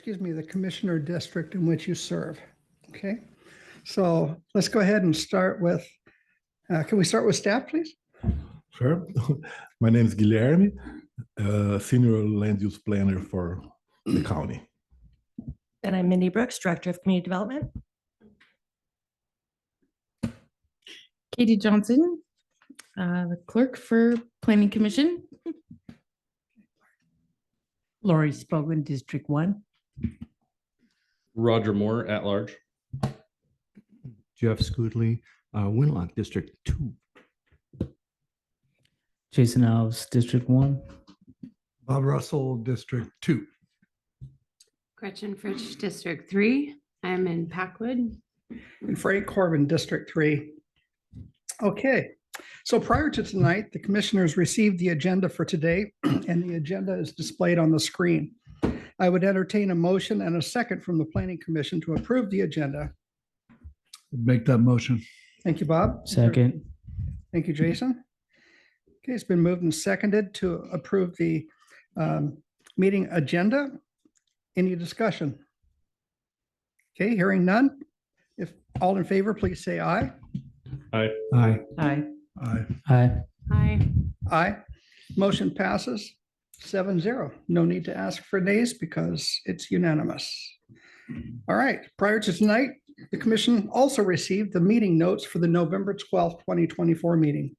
the commissioner district in which you serve. Okay, so let's go ahead and start with, can we start with staff, please? Sure. My name is Guilherme, Senior Land Use Planner for the county. And I'm Mindy Brooks, Director of Community Development. Katie Johnson, the clerk for Planning Commission. Lori Spogan, District 1. Roger Moore, at large. Jeff Scoodley, Winlock, District 2. Jason Alves, District 1. Bob Russell, District 2. Gretchen Fritsch, District 3. I'm in Packwood. And Frank Corbin, District 3. Okay, so prior to tonight, the commissioners received the agenda for today, and the agenda is displayed on the screen. I would entertain a motion and a second from the Planning Commission to approve the agenda. Make that motion. Thank you, Bob. Second. Thank you, Jason. Okay, it's been moved and seconded to approve the meeting agenda. Any discussion? Okay, hearing none. If all in favor, please say aye. Aye. Aye. Aye. Aye. Hi. Aye. Motion passes 7-0. No need to ask for nays because it's unanimous. All right, prior to tonight, the commission also received the meeting notes for the November 12th, 2024 meeting.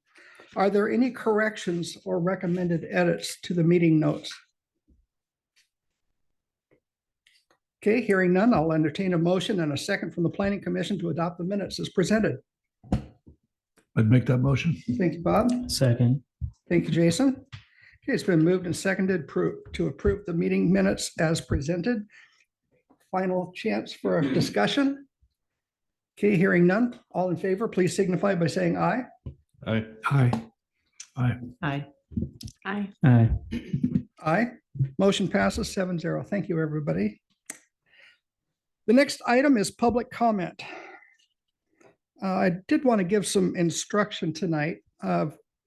Are there any corrections or recommended edits to the meeting notes? Okay, hearing none, I'll entertain a motion and a second from the Planning Commission to adopt the minutes as presented. I'd make that motion. Thank you, Bob. Second. Thank you, Jason. Okay, it's been moved and seconded to approve the meeting minutes as presented. Final chance for a discussion. Okay, hearing none. All in favor, please signify by saying aye. Aye. Aye. Aye. Aye. Hi. Aye. Aye. Motion passes 7-0. Thank you, everybody. The next item is public comment. I did want to give some instruction tonight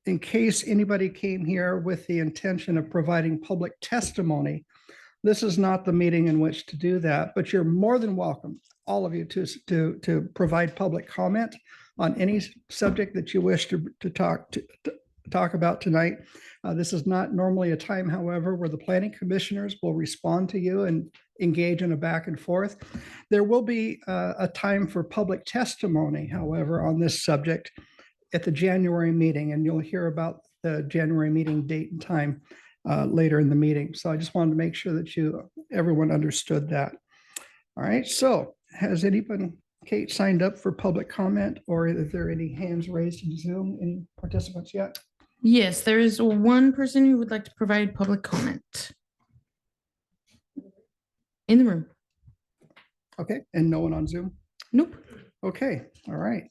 in case anybody came here with the intention of providing public testimony. This is not the meeting in which to do that, but you're more than welcome, all of you, to provide public comment on any subject that you wish to talk about tonight. This is not normally a time, however, where the planning commissioners will respond to you and engage in a back and forth. There will be a time for public testimony, however, on this subject at the January meeting, and you'll hear about the January meeting date and time later in the meeting. So I just wanted to make sure that everyone understood that. All right, so has anyone, Kate, signed up for public comment, or is there any hands raised in Zoom? Any participants yet? Yes, there is one person who would like to provide public comment in the room. Okay, and no one on Zoom? Nope. Okay, all right.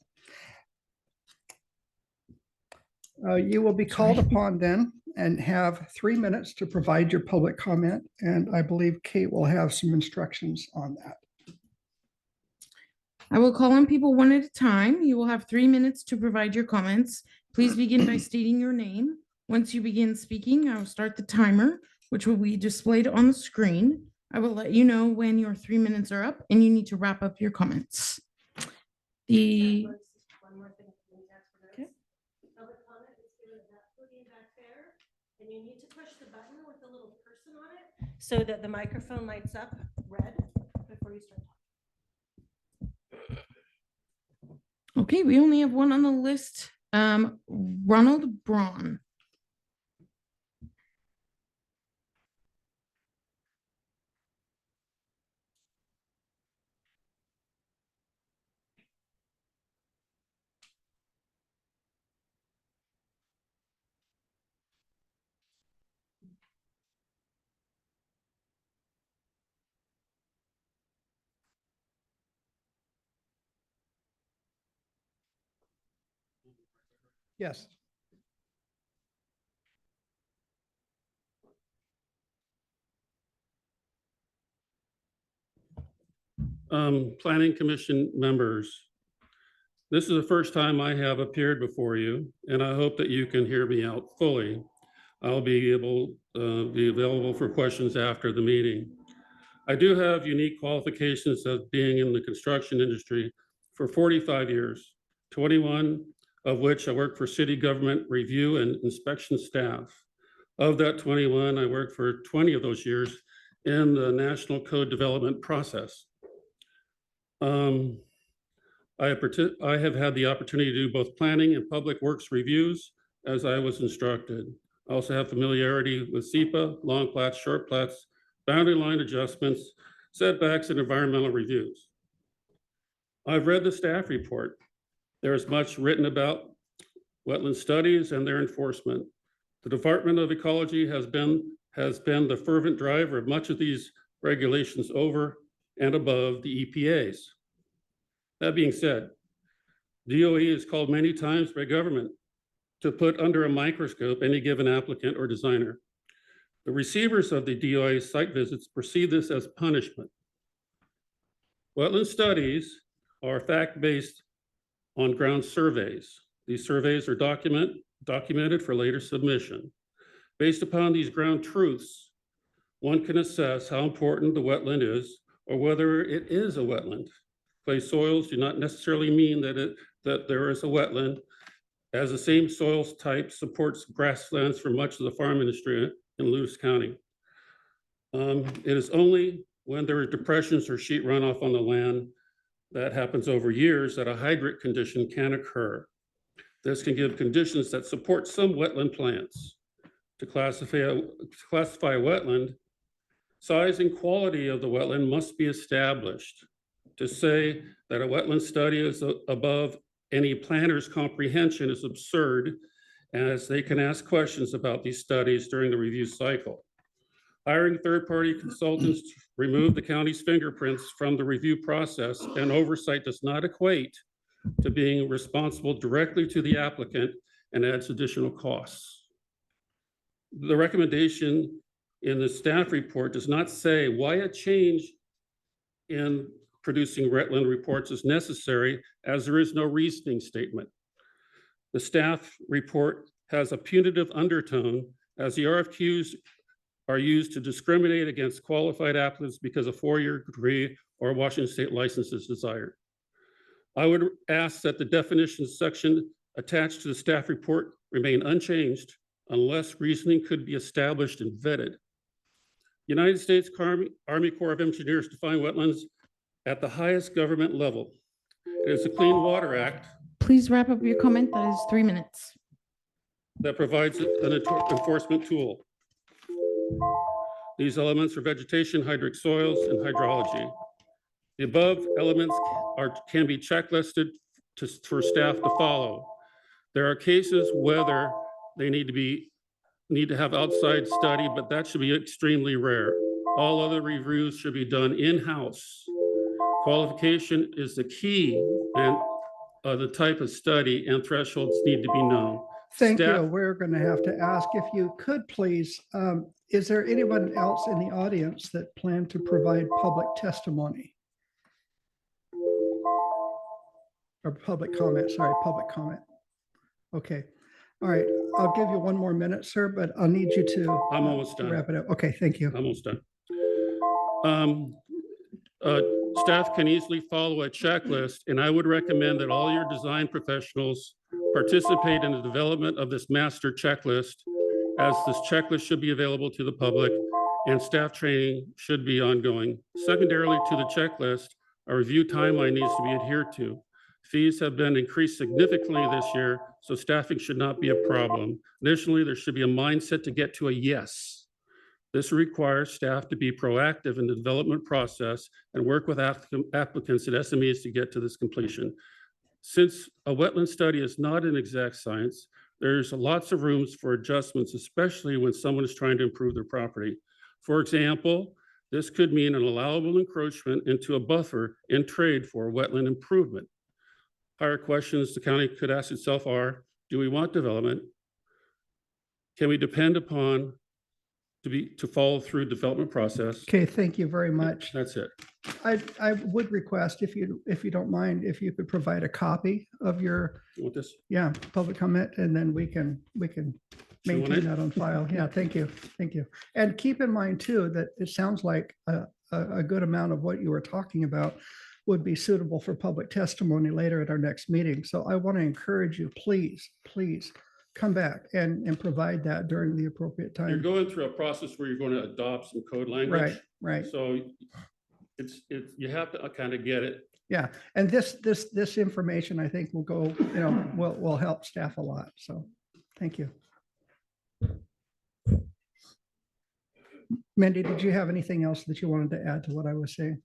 You will be called upon then and have 3 minutes to provide your public comment, and I believe Kate will have some instructions on that. I will call on people one at a time. You will have 3 minutes to provide your comments. Please begin by stating your name. Once you begin speaking, I will start the timer, which will be displayed on the screen. I will let you know when your 3 minutes are up and you need to wrap up your comments. Okay. And you need to push the button with the little person on it so that the microphone lights up red before you start talking. Okay, we only have one on the list. Ronald Braun. Yes. Planning Commission members, this is the first time I have appeared before you, and I hope that you can hear me out fully. I'll be available for questions after the meeting. I do have unique qualifications of being in the construction industry for 45 years, 21 of which I worked for city government review and inspection staff. Of that 21, I worked for 20 of those years in the national code development process. I have had the opportunity to do both planning and public works reviews as I was instructed. I also have familiarity with SEPA, long plats, short plats, boundary line adjustments, setbacks, and environmental reviews. I've read the staff report. There is much written about wetland studies and their enforcement. The Department of Ecology has been the fervent driver of much of these regulations over and above the EPA's. That being said, DOE is called many times by government to put under a microscope any given applicant or designer. The receivers of the DOE site visits perceive this as punishment. Wetland studies are fact-based on-ground surveys. These surveys are documented for later submission. Based upon these ground truths, one can assess how important the wetland is or whether it is a wetland. Clay soils do not necessarily mean that there is a wetland, as the same soils type supports grasslands for much of the farm industry in Lewis County. It is only when there are depressions or sheet runoff on the land that happens over years that a hydrate condition can occur. This can give conditions that support some wetland plants. To classify a wetland, size and quality of the wetland must be established. To say that a wetland study is above any planner's comprehension is absurd, as they can ask questions about these studies during the review cycle. Hiring third-party consultants to remove the county's fingerprints from the review process and oversight does not equate to being responsible directly to the applicant and adds additional costs. The recommendation in the staff report does not say why a change in producing wetland reports is necessary, as there is no reasoning statement. The staff report has a punitive undertone, as the RFQs are used to discriminate against qualified applicants because a four-year degree or Washington State license is desired. I would ask that the definitions section attached to the staff report remain unchanged unless reasoning could be established and vetted. United States Army Corps of Engineers define wetlands at the highest government level. It is the Clean Water Act Please wrap up your comment. That is 3 minutes. that provides an enforcement tool. These elements are vegetation, hydric soils, and hydrology. The above elements can be checklisted for staff to follow. There are cases whether they need to have outside study, but that should be extremely rare. All other reviews should be done in-house. Qualification is the key, and the type of study and thresholds need to be known. Thank you. Staff- We're going to have to ask if you could please, is there anyone else in the audience that plan to provide public testimony? Or public comment, sorry, public comment. Okay. All right. I'll give you one more minute, sir, but I'll need you to I'm almost done. wrap it up. Okay, thank you. Almost done. Staff can easily follow a checklist, and I would recommend that all your design professionals participate in the development of this master checklist, as this checklist should be available to the public and staff training should be ongoing. Secondarily to the checklist, a review timeline needs to be adhered to. Fees have been increased significantly this year, so staffing should not be a problem. Additionally, there should be a mindset to get to a yes. This requires staff to be proactive in the development process and work with applicants and SMEs to get to this completion. Since a wetland study is not an exact science, there's lots of rooms for adjustments, especially when someone is trying to improve their property. For example, this could mean an allowable encroachment into a buffer in trade for wetland improvement. Higher questions the county could ask itself are, do we want development? Can we depend upon to follow through development process? Okay, thank you very much. That's it. I would request, if you don't mind, if you could provide a copy of your, You want this? yeah, public comment, and then we can You want maintain it? that on file. Yeah, thank you. Thank you. And keep in mind too, that it sounds like a good amount of what you were talking about would be suitable for public testimony later at our next meeting. So I want to encourage you, please, please come back and provide that during the appropriate You're time. going through a process where you're going to adopt some code language. Right, right. So you have to kind of get it. Yeah, and this information, I think, will go, will help staff a lot. So, thank you. Mindy, did you have anything else that you wanted to add to what I was saying?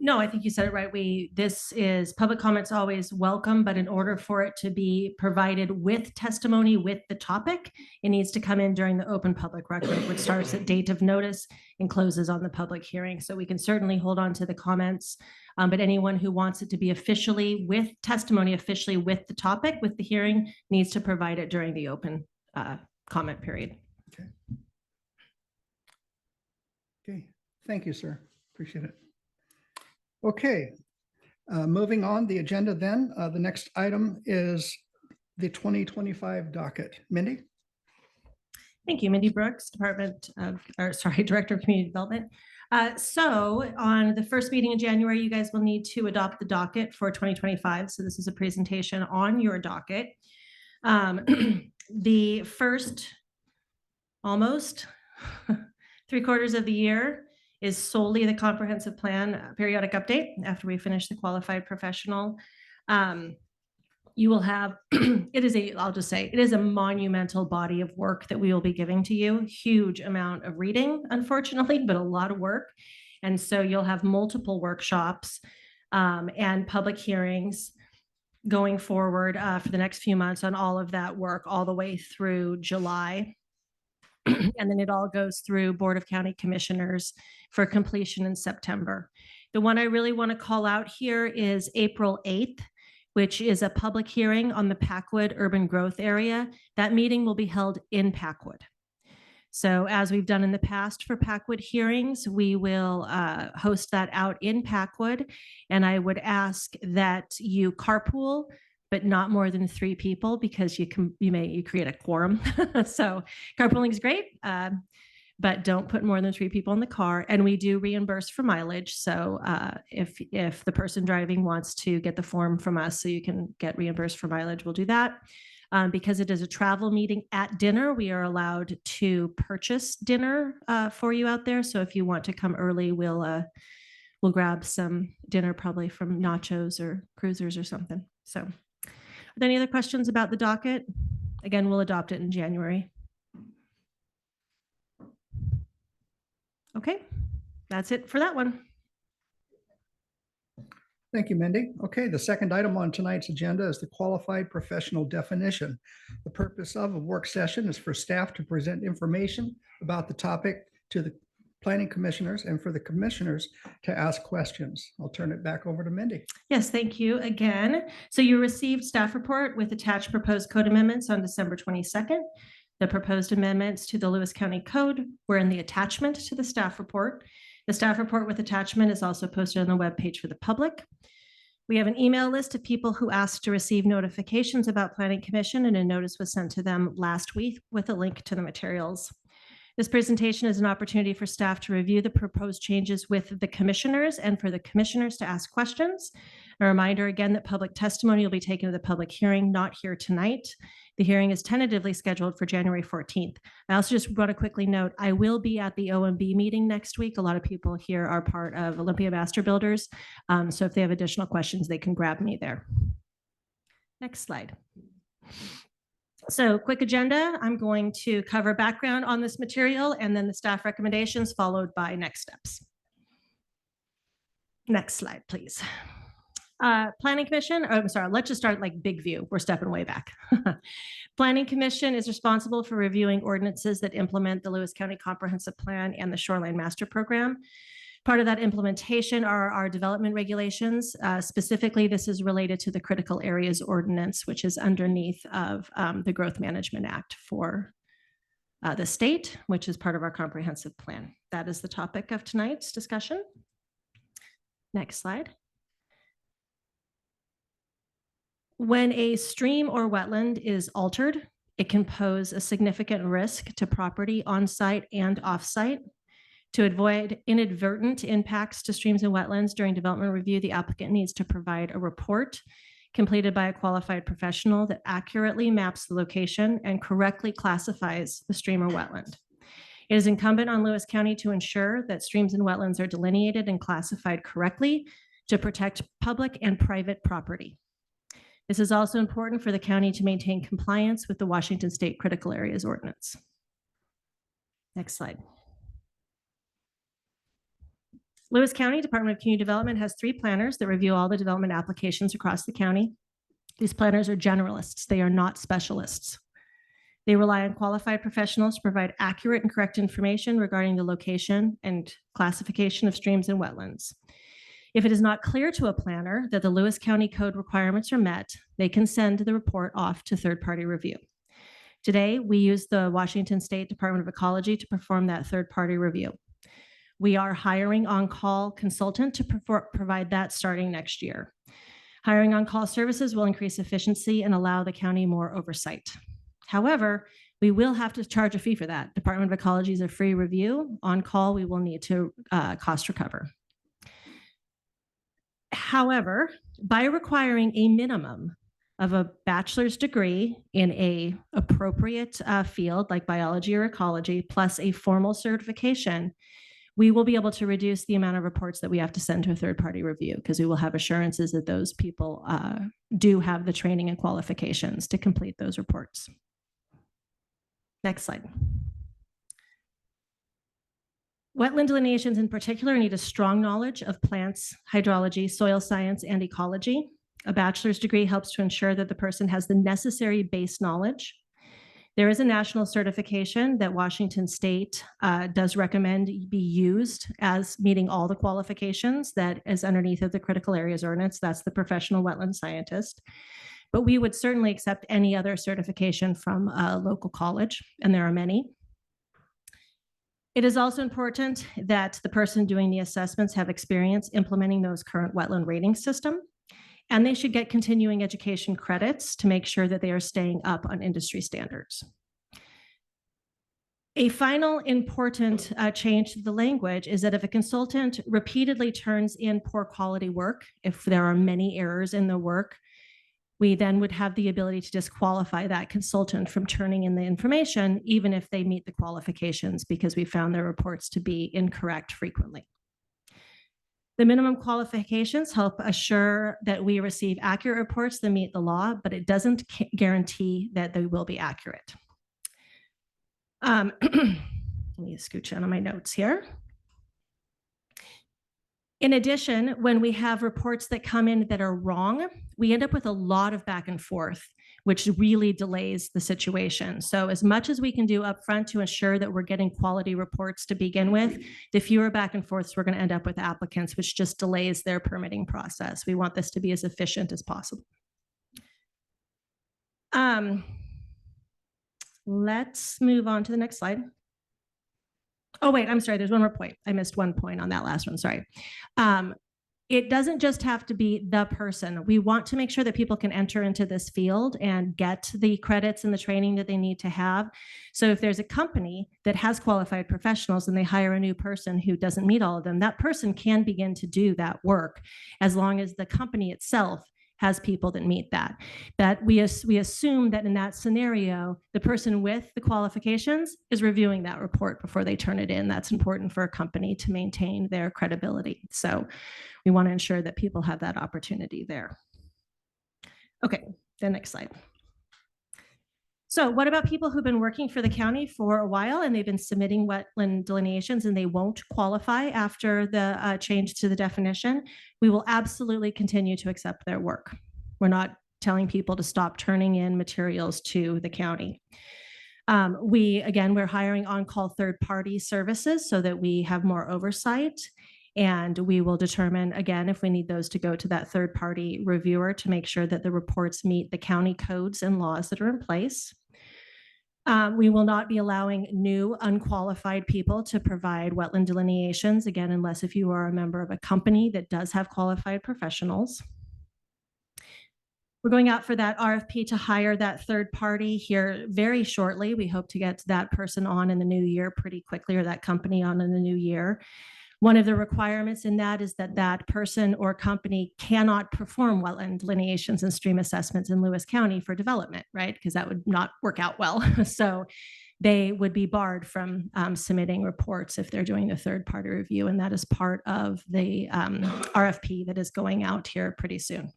No, I think you said it right. This is public comments always welcome, but in order for it to be provided with testimony with the topic, it needs to come in during the open public record, which starts at date of notice and closes on the public hearing. So we can certainly hold on to the comments, but anyone who wants it to be officially with testimony, officially with the topic, with the hearing, needs to provide it during the open comment period. Okay. Okay. Thank you, sir. Appreciate it. Okay, moving on the agenda then, the next item is the 2025 docket. Mindy? Thank you, Mindy Brooks, Director of Community Development. So on the first meeting in January, you guys will need to adopt the docket for 2025. So this is a presentation on your docket. The first almost 3/4 of the year is solely the comprehensive plan periodic update after we finish the qualified professional. You will have, I'll just say, it is a monumental body of work that we will be giving to you. Huge amount of reading, unfortunately, but a lot of work. And so you'll have multiple workshops and public hearings going forward for the next few months on all of that work, all the way through July. And then it all goes through Board of County Commissioners for completion in September. The one I really want to call out here is April 8th, which is a public hearing on the Packwood Urban Growth Area. That meeting will be held in Packwood. So as we've done in the past for Packwood hearings, we will host that out in Packwood. And I would ask that you carpool, but not more than 3 people, because you create a quorum. So carpooling is great, but don't put more than 3 people in the car. And we do reimburse for mileage. So if the person driving wants to get the form from us so you can get reimbursed for mileage, we'll do that. Because it is a travel meeting at dinner, we are allowed to purchase dinner for you out there. So if you want to come early, we'll grab some dinner, probably from Nachos or Cruisers or something. So are there any other questions about the docket? Again, we'll adopt it in January. Okay, that's it for that one. Thank you, Mindy. Okay, the second item on tonight's agenda is the qualified professional definition. The purpose of a work session is for staff to present information about the topic to the planning commissioners and for the commissioners to ask questions. I'll turn it back over to Mindy. Yes, thank you again. So you received staff report with attached proposed code amendments on December 22nd. The proposed amendments to the Lewis County Code were in the attachment to the staff report. The staff report with attachment is also posted on the webpage for the public. We have an email list of people who asked to receive notifications about Planning Commission, and a notice was sent to them last week with a link to the materials. This presentation is an opportunity for staff to review the proposed changes with the commissioners and for the commissioners to ask questions. A reminder again that public testimony will be taken to the public hearing, not here tonight. The hearing is tentatively scheduled for January 14th. I also just want to quickly note, I will be at the OMB meeting next week. A lot of people here are part of Olympia Master Builders. So if they have additional questions, they can grab me there. Next slide. So quick agenda, I'm going to cover background on this material and then the staff recommendations followed by next steps. Next slide, please. Planning Commission, I'm sorry, let's just start like big view. We're stepping way back. Planning Commission is responsible for reviewing ordinances that implement the Lewis County Comprehensive Plan and the Shoreline Master Program. Part of that implementation are our development regulations. Specifically, this is related to the Critical Areas Ordinance, which is underneath of the Growth Management Act for the state, which is part of our comprehensive plan. That is the topic of tonight's discussion. Next slide. When a stream or wetland is altered, it can pose a significant risk to property on site and off site. To avoid inadvertent impacts to streams and wetlands during development review, the applicant needs to provide a report completed by a qualified professional that accurately maps the location and correctly classifies the stream or wetland. It is incumbent on Lewis County to ensure that streams and wetlands are delineated and classified correctly to protect public and private property. This is also important for the county to maintain compliance with the Washington State Critical Areas Ordinance. Next slide. Lewis County Department of Community Development has 3 planners that review all the development applications across the county. These planners are generalists. They are not specialists. They rely on qualified professionals to provide accurate and correct information regarding the location and classification of streams and wetlands. If it is not clear to a planner that the Lewis County Code requirements are met, they can send the report off to third-party review. Today, we use the Washington State Department of Ecology to perform that third-party review. We are hiring on-call consultant to provide that starting next year. Hiring on-call services will increase efficiency and allow the county more oversight. However, we will have to charge a fee for that. Department of Ecology is a free review. On-call, we will need to cost recover. However, by requiring a minimum of a bachelor's degree in a appropriate field like biology or ecology, plus a formal certification, we will be able to reduce the amount of reports that we have to send to a third-party review because we will have assurances that those people do have the training and qualifications to complete those reports. Next slide. Wetland delineations in particular need a strong knowledge of plants, hydrology, soil science, and ecology. A bachelor's degree helps to ensure that the person has the necessary base knowledge. There is a national certification that Washington State does recommend be used as meeting all the qualifications that is underneath of the Critical Areas Ordinance. That's the professional wetland scientist. But we would certainly accept any other certification from a local college, and there are many. It is also important that the person doing the assessments have experience implementing those current wetland rating system, and they should get continuing education credits to make sure that they are staying up on industry standards. A final important change to the language is that if a consultant repeatedly turns in poor quality work, if there are many errors in the work, we then would have the ability to disqualify that consultant from turning in the information, even if they meet the qualifications, because we found their reports to be incorrect frequently. The minimum qualifications help assure that we receive accurate reports that meet the law, but it doesn't guarantee that they will be accurate. Let me scooch out on my notes here. In addition, when we have reports that come in that are wrong, we end up with a lot of back and forth, which really delays the situation. So as much as we can do upfront to ensure that we're getting quality reports to begin with, the fewer back and forths we're going to end up with applicants, which just delays their permitting process. We want this to be as efficient as possible. Let's move on to the next slide. Oh, wait, I'm sorry. There's one more point. I missed one point on that last one. Sorry. It doesn't just have to be the person. We want to make sure that people can enter into this field and get the credits and the training that they need to have. So if there's a company that has qualified professionals and they hire a new person who doesn't meet all of them, that person can begin to do that work as long as the company itself has people that meet that. That we assume that in that scenario, the person with the qualifications is reviewing that report before they turn it in. That's important for a company to maintain their credibility. So we want to ensure that people have that opportunity there. Okay, the next slide. So what about people who've been working for the county for a while and they've been submitting wetland delineations and they won't qualify after the change to the definition? We will absolutely continue to accept their work. We're not telling people to stop turning in materials to the county. We're hiring on-call third-party services so that we have more oversight. And we will determine, again, if we need those to go to that third-party reviewer to make sure that the reports meet the county codes and laws that are in place. We will not be allowing new unqualified people to provide wetland delineations, again, unless if you are a member of a company that does have qualified professionals. We're going out for that RFP to hire that third party here very shortly. We hope to get that person on in the new year pretty quickly, or that company on in the new year. One of the requirements in that is that that person or company cannot perform wetland delineations and stream assessments in Lewis County for development, right? Because that would not work out well. So they would be barred from submitting reports if they're doing a third-party review, and that is part of the RFP that is going out here pretty soon.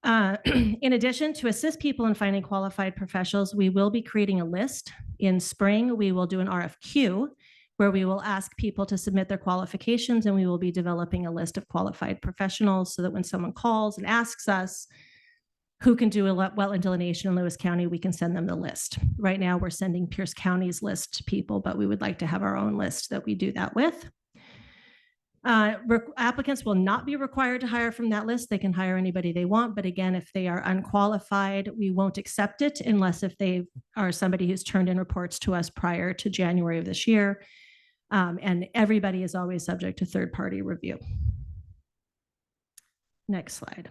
In addition, to assist people in finding qualified professionals, we will be creating a list. In spring, we will do an RFQ where we will ask people to submit their qualifications, and we will be developing a list of qualified professionals so that when someone calls and asks us who can do a wetland delineation in Lewis County, we can send them the list. Right now, we're sending Pierce County's list to people, but we would like to have our own list that we do that with. Applicants will not be required to hire from that list. They can hire anybody they want, but again, if they are unqualified, we won't accept it unless if they are somebody who's turned in reports to us prior to January of this year. And everybody is always subject to third-party review. Next slide.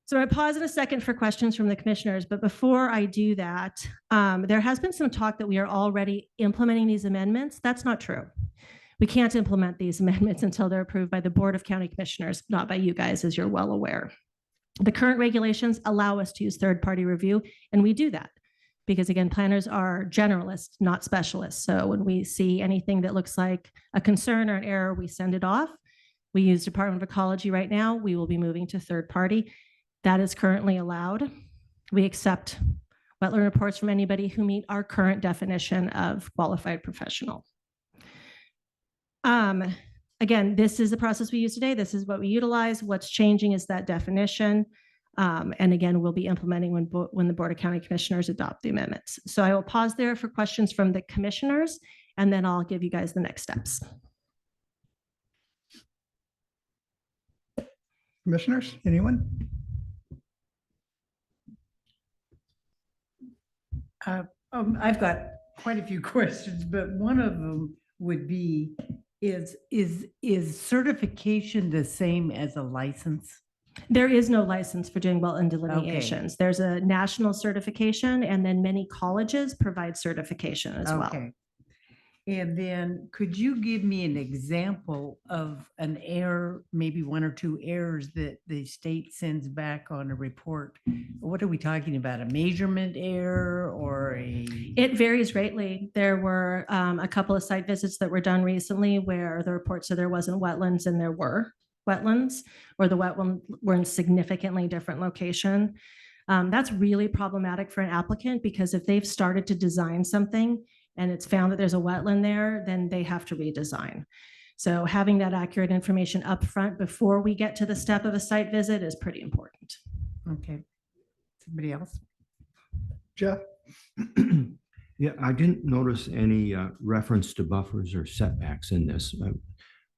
So I pause in a second for questions from the commissioners, but before I do that, there has been some talk that we are already implementing these amendments. That's not true. We can't implement these amendments until they're approved by the Board of County Commissioners, not by you guys, as you're well aware. The current regulations allow us to use third-party review, and we do that because, again, planners are generalists, not specialists. So when we see anything that looks like a concern or an error, we send it off. We use Department of Ecology right now. We will be moving to third-party. That is currently allowed. We accept wetland reports from anybody who meet our current definition of qualified professional. Again, this is the process we use today. This is what we utilize. What's changing is that definition. And again, we'll be implementing when the Board of County Commissioners adopt the amendments. So I will pause there for questions from the commissioners, and then I'll give you guys the next steps. Commissioners, anyone? I've got quite a few questions, but one of them would be, is certification the same as a license? There is no license for doing wetland delineations. There's a national certification, and then many colleges provide certification as well. And then could you give me an example of an error, maybe one or two errors that the state sends back on a report? What are we talking about? A measurement error or a? It varies greatly. There were a couple of site visits that were done recently where the report said there wasn't wetlands and there were wetlands, or the wetlands were in significantly different location. That's really problematic for an applicant, because if they've started to design something and it's found that there's a wetland there, then they have to redesign. So having that accurate information up front before we get to the step of a site visit is pretty important. Okay. Somebody else? Jeff? Yeah, I didn't notice any reference to buffers or setbacks in this.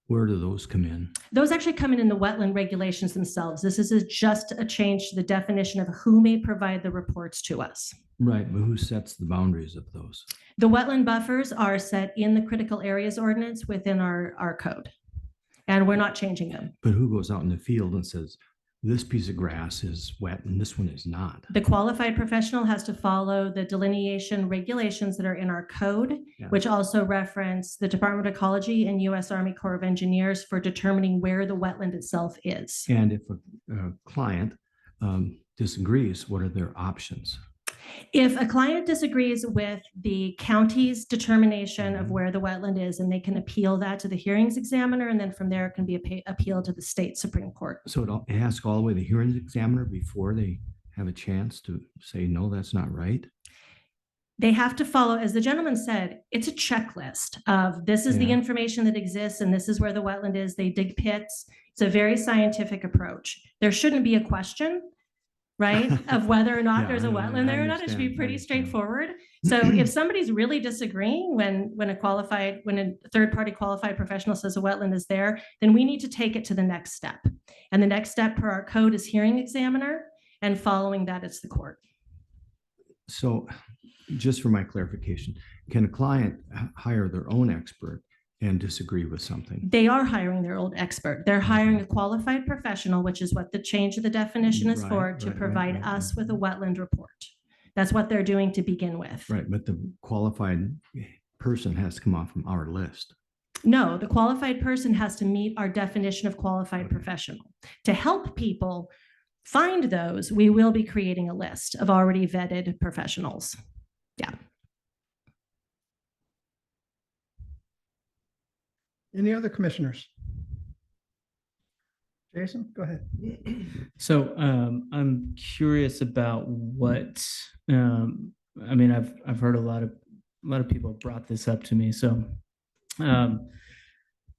Where do those come in? Those actually come in the wetland regulations themselves. This is just a change to the definition of who may provide the reports to us. Right, but who sets the boundaries of those? The wetland buffers are set in the critical areas ordinance within our code, and we're not changing them. But who goes out in the field and says, this piece of grass is wet and this one is not? The qualified professional has to follow the delineation regulations that are in our code, which also reference the Department of Ecology and U.S. Army Corps of Engineers for determining where the wetland itself is. And if a client disagrees, what are their options? If a client disagrees with the county's determination of where the wetland is, and they can appeal that to the hearings examiner, and then from there it can be appealed to the state Supreme Court. So it has to go all the way to the hearings examiner before they have a chance to say, no, that's not right? They have to follow, as the gentleman said, it's a checklist of this is the information that exists and this is where the wetland is. They dig pits. It's a very scientific approach. There shouldn't be a question, right, of whether or not there's a wetland there or not. It should be pretty straightforward. So if somebody's really disagreeing when a third-party qualified professional says a wetland is there, then we need to take it to the next step. And the next step per our code is hearing examiner, and following that, it's the court. So just for my clarification, can a client hire their own expert and disagree with something. They are hiring their old expert. They're hiring a qualified professional, which is what the change of the definition is for, Right, to right, provide right, us right. with a wetland report. That's what they're doing to begin with. Right, but the qualified person has to come off from our list. No, the qualified person has to meet our definition of qualified professional. To help people find those, we will be creating a list of already vetted professionals. Yeah. Any other commissioners? Jason, go ahead. So I'm curious about what I mean. I've heard a lot of people have brought this up to me. So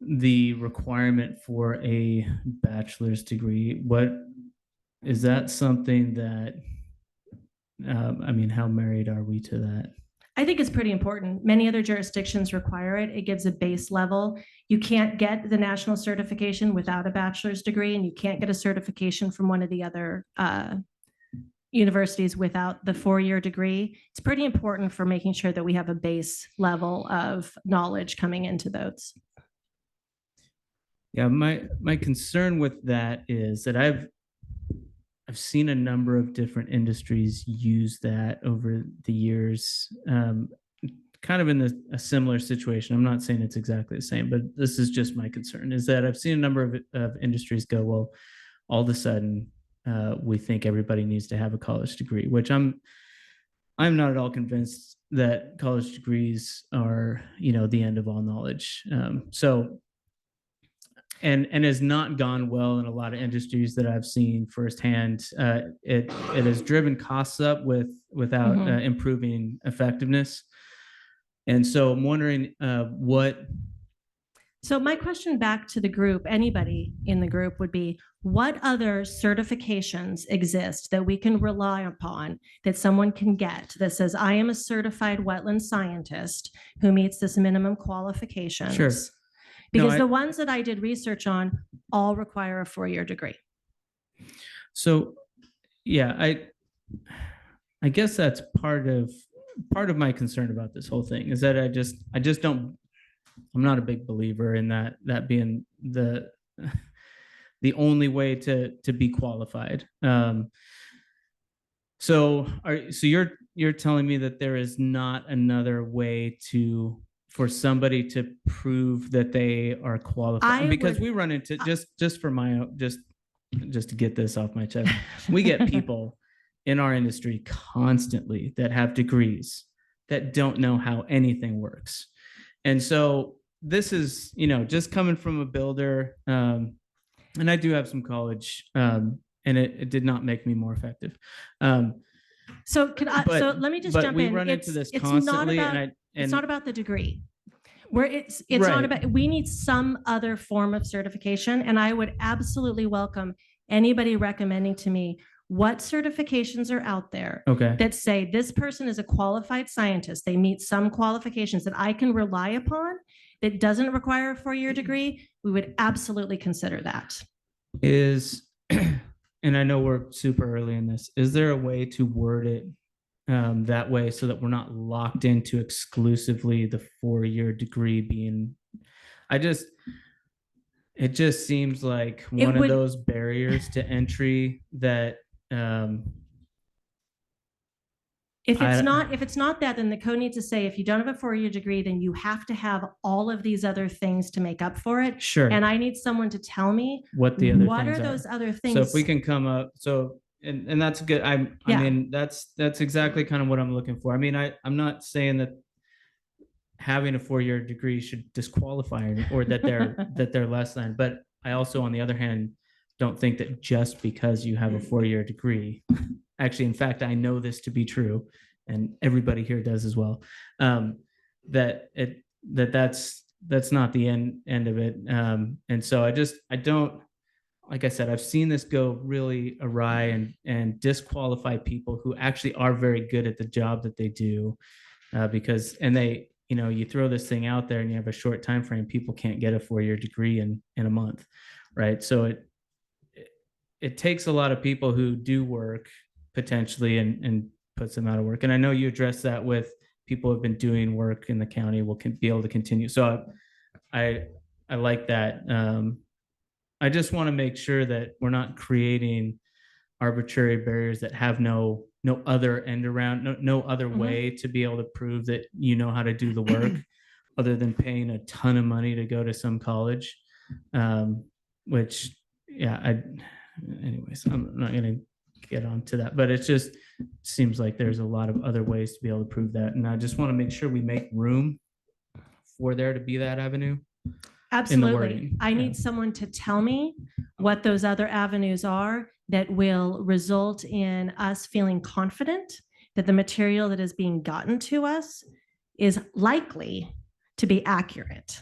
the requirement for a bachelor's degree, what is that something that I mean, how married are we to that? I think it's pretty important. Many other jurisdictions require it. It gives a base level. You can't get the national certification without a bachelor's degree, and you can't get a certification from one of the other universities without the 4-year degree. It's pretty important for making sure that we have a base level of knowledge coming into those. Yeah, my concern with that is that I've seen a number of different industries use that over the years, kind of in a similar situation. I'm not saying it's exactly the same, but this is just my concern, is that I've seen a number of industries go, well, all of a sudden, we think everybody needs to have a college degree, which I'm not at all convinced that college degrees are, the end of all knowledge. And has not gone well in a lot of industries that I've seen firsthand. It has driven costs up without improving effectiveness. And so I'm wondering what. So my question back to the group, anybody in the group, would be, what other certifications exist that we can rely upon that someone can get that says, I am a certified wetland scientist who meets this minimum qualifications? Sure. Because the ones that I did research on all require a 4-year degree. So, yeah, I guess that's part of my concern about this whole thing, is that I just don't. I'm not a big believer in that being the only way to be qualified. So you're telling me that there is not another way for somebody to prove that they are qualified? Because we run into, just for my own, just to get this off my chest, we get people in our industry constantly that have degrees that don't know how anything works. And so this is, just coming from a builder, and I do have some college, and it did not make me more effective. So let me just jump in. We run into this constantly, it's not about the degree. It's right. Not about, we need some other form of certification. And I would absolutely welcome anybody recommending to me what certifications are out there that say this person is a qualified scientist. They meet some qualifications that I can rely upon that doesn't require a 4-year degree. We would absolutely consider that. And I know we're super early in this, is there a way to word it that way so that we're not locked into exclusively the 4-year degree being, it just seems like one of those barriers to entry that if it's not that, then the code needs to say, if you don't have a 4-year degree, then you have to have all of these other things to make up for it. Sure. And I need someone to tell me what the other what things are those other things. So if we can come up, and that's good. I mean, that's exactly kind of what I'm looking for. I mean, I'm not saying that having a 4-year degree should disqualify or that they're less than, but I also, on the other hand, don't think that just because you have a 4-year degree, actually, in fact, I know this to be true, and everybody here does as well, that's not the end of it. And so I don't, like I said, I've seen this go really awry and disqualify people who actually are very good at the job that they do, because they, you throw this thing out there and you have a short time frame, people can't get a 4-year degree in a month, right? So it takes a lot of people who do work potentially and puts them out of work. And I know you address that with people who have been doing work in the county will be able to continue. So I like that. I just want to make sure that we're not creating arbitrary barriers that have no other end around, no other way to be able to prove that you know how to do the work other than paying a ton of money to go to some college. Which, yeah, anyways, I'm not going to get onto that, but it just seems like there's a lot of other ways to be able to prove that. And I just want to make sure we make room for there to be that avenue. Absolutely. wording. I need someone to tell me what those other avenues are that will result in us feeling confident that the material that is being gotten to us is likely to be accurate,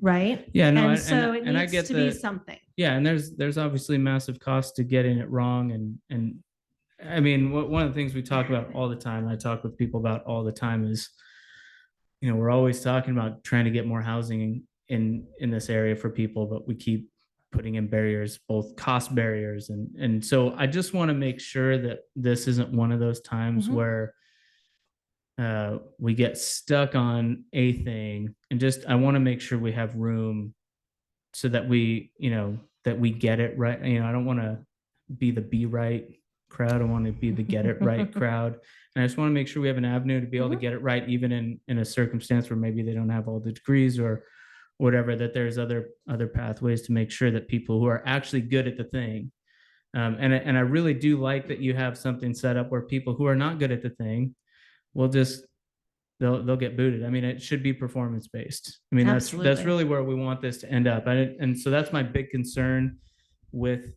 right? Yeah, no, And so it and I needs get to be the, something. yeah, and there's obviously massive cost to getting it wrong, and I mean, one of the things we talk about all the time, I talk with people about all the time is, we're always talking about trying to get more housing in this area for people, but we keep putting in barriers, both cost barriers, and so I just want to make sure that this isn't one of those times where we get stuck on a thing, and just I want to make sure we have room so that we get it right. I don't want to be the be right crowd. I want to be the get it right crowd. And I just want to make sure we have an avenue to be able to get it right, even in a circumstance where maybe they don't have all the degrees or whatever, that there's other pathways to make sure that people who are actually good at the thing. And I really do like that you have something set up where people who are not good at the thing will just, they'll get booted. I mean, it should be performance based. I mean, that's really where we want this to end up. And so that's my big concern with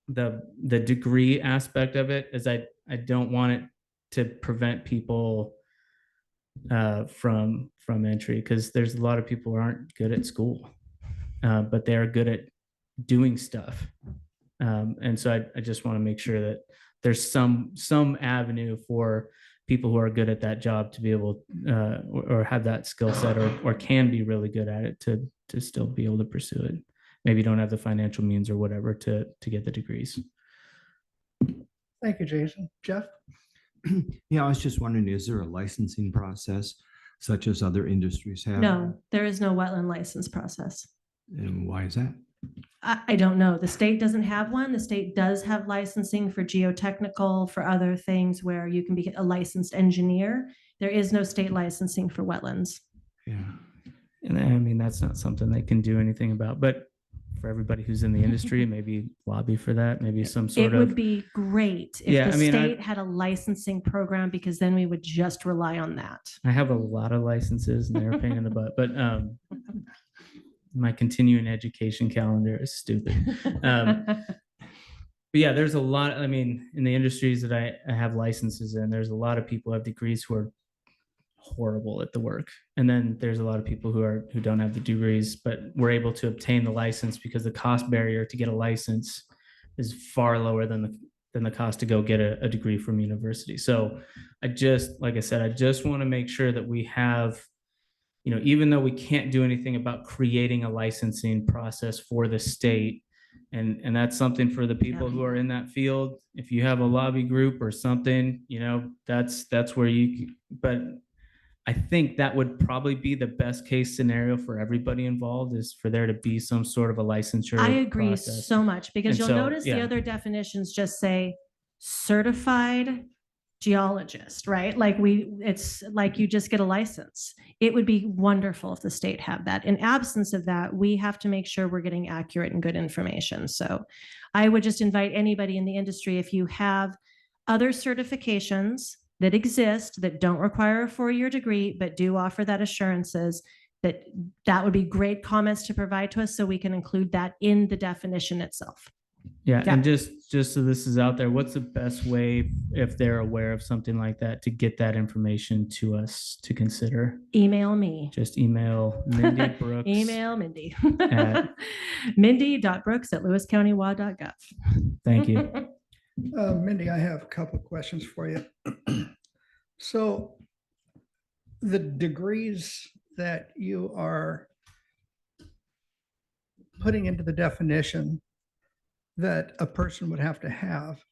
the degree aspect of it, is I don't want it to prevent people from entry, because there's a lot of people who aren't good at school, but they are good at doing stuff. And so I just want to make sure that there's some avenue for people who are good at that job to be able or have that skill set or can be really good at it to still be able to pursue it. Maybe don't have the financial means or whatever to get the degrees. Thank you, Jason. Jeff? Yeah, I was just wondering, is there a licensing process such as other industries have? No, there is no wetland license process. And why is that? I don't know. The state doesn't have one. The state does have licensing for geotechnical, for other things where you can be a licensed engineer. There is no state licensing for wetlands. Yeah. And I mean, that's not something they can do anything about, but for everybody who's in the industry, maybe lobby for that, maybe some sort It would be great if the state had a licensing program, because then we would just rely on that. I have a lot of licenses and they're a pain in the butt, but my continuing education calendar is stupid. But yeah, there's a lot, I mean, in the industries that I have licenses in, there's a lot of people who have degrees who are horrible at the work. And then there's a lot of people who don't have the degrees, but were able to obtain the license because the cost barrier to get a license is far lower than the cost to go get a degree from university. So like I said, I just want to make sure that we have, even though we can't do anything about creating a licensing process for the state, and that's something for the people who are in that field. If you have a lobby group or something, that's where but I think that would probably be the best case scenario for everybody involved, is for there to be some sort of a licensure. I agree process. so much, because And you'll so, notice yeah. the other definitions just say certified geologist, right? It's like you just get a license. It would be wonderful if the state had that. In absence of that, we have to make sure we're getting accurate and good information. So I would just invite anybody in the industry, if you have other certifications that exist that don't require a 4-year degree, but do offer that assurances, that would be great comments to provide to us, so we can include that in the definition itself. Yeah, and just so this is out there, what's the best way, if they're aware of something like that, to get that information to us to consider? Email me. Just email Mindy Brooks. Email Mindy. at- Mindy.brooks@lewiscountywa.gov. Thank you. Mindy, I have a couple of questions for you. So the degrees that you are putting into the definition that a person would have to have,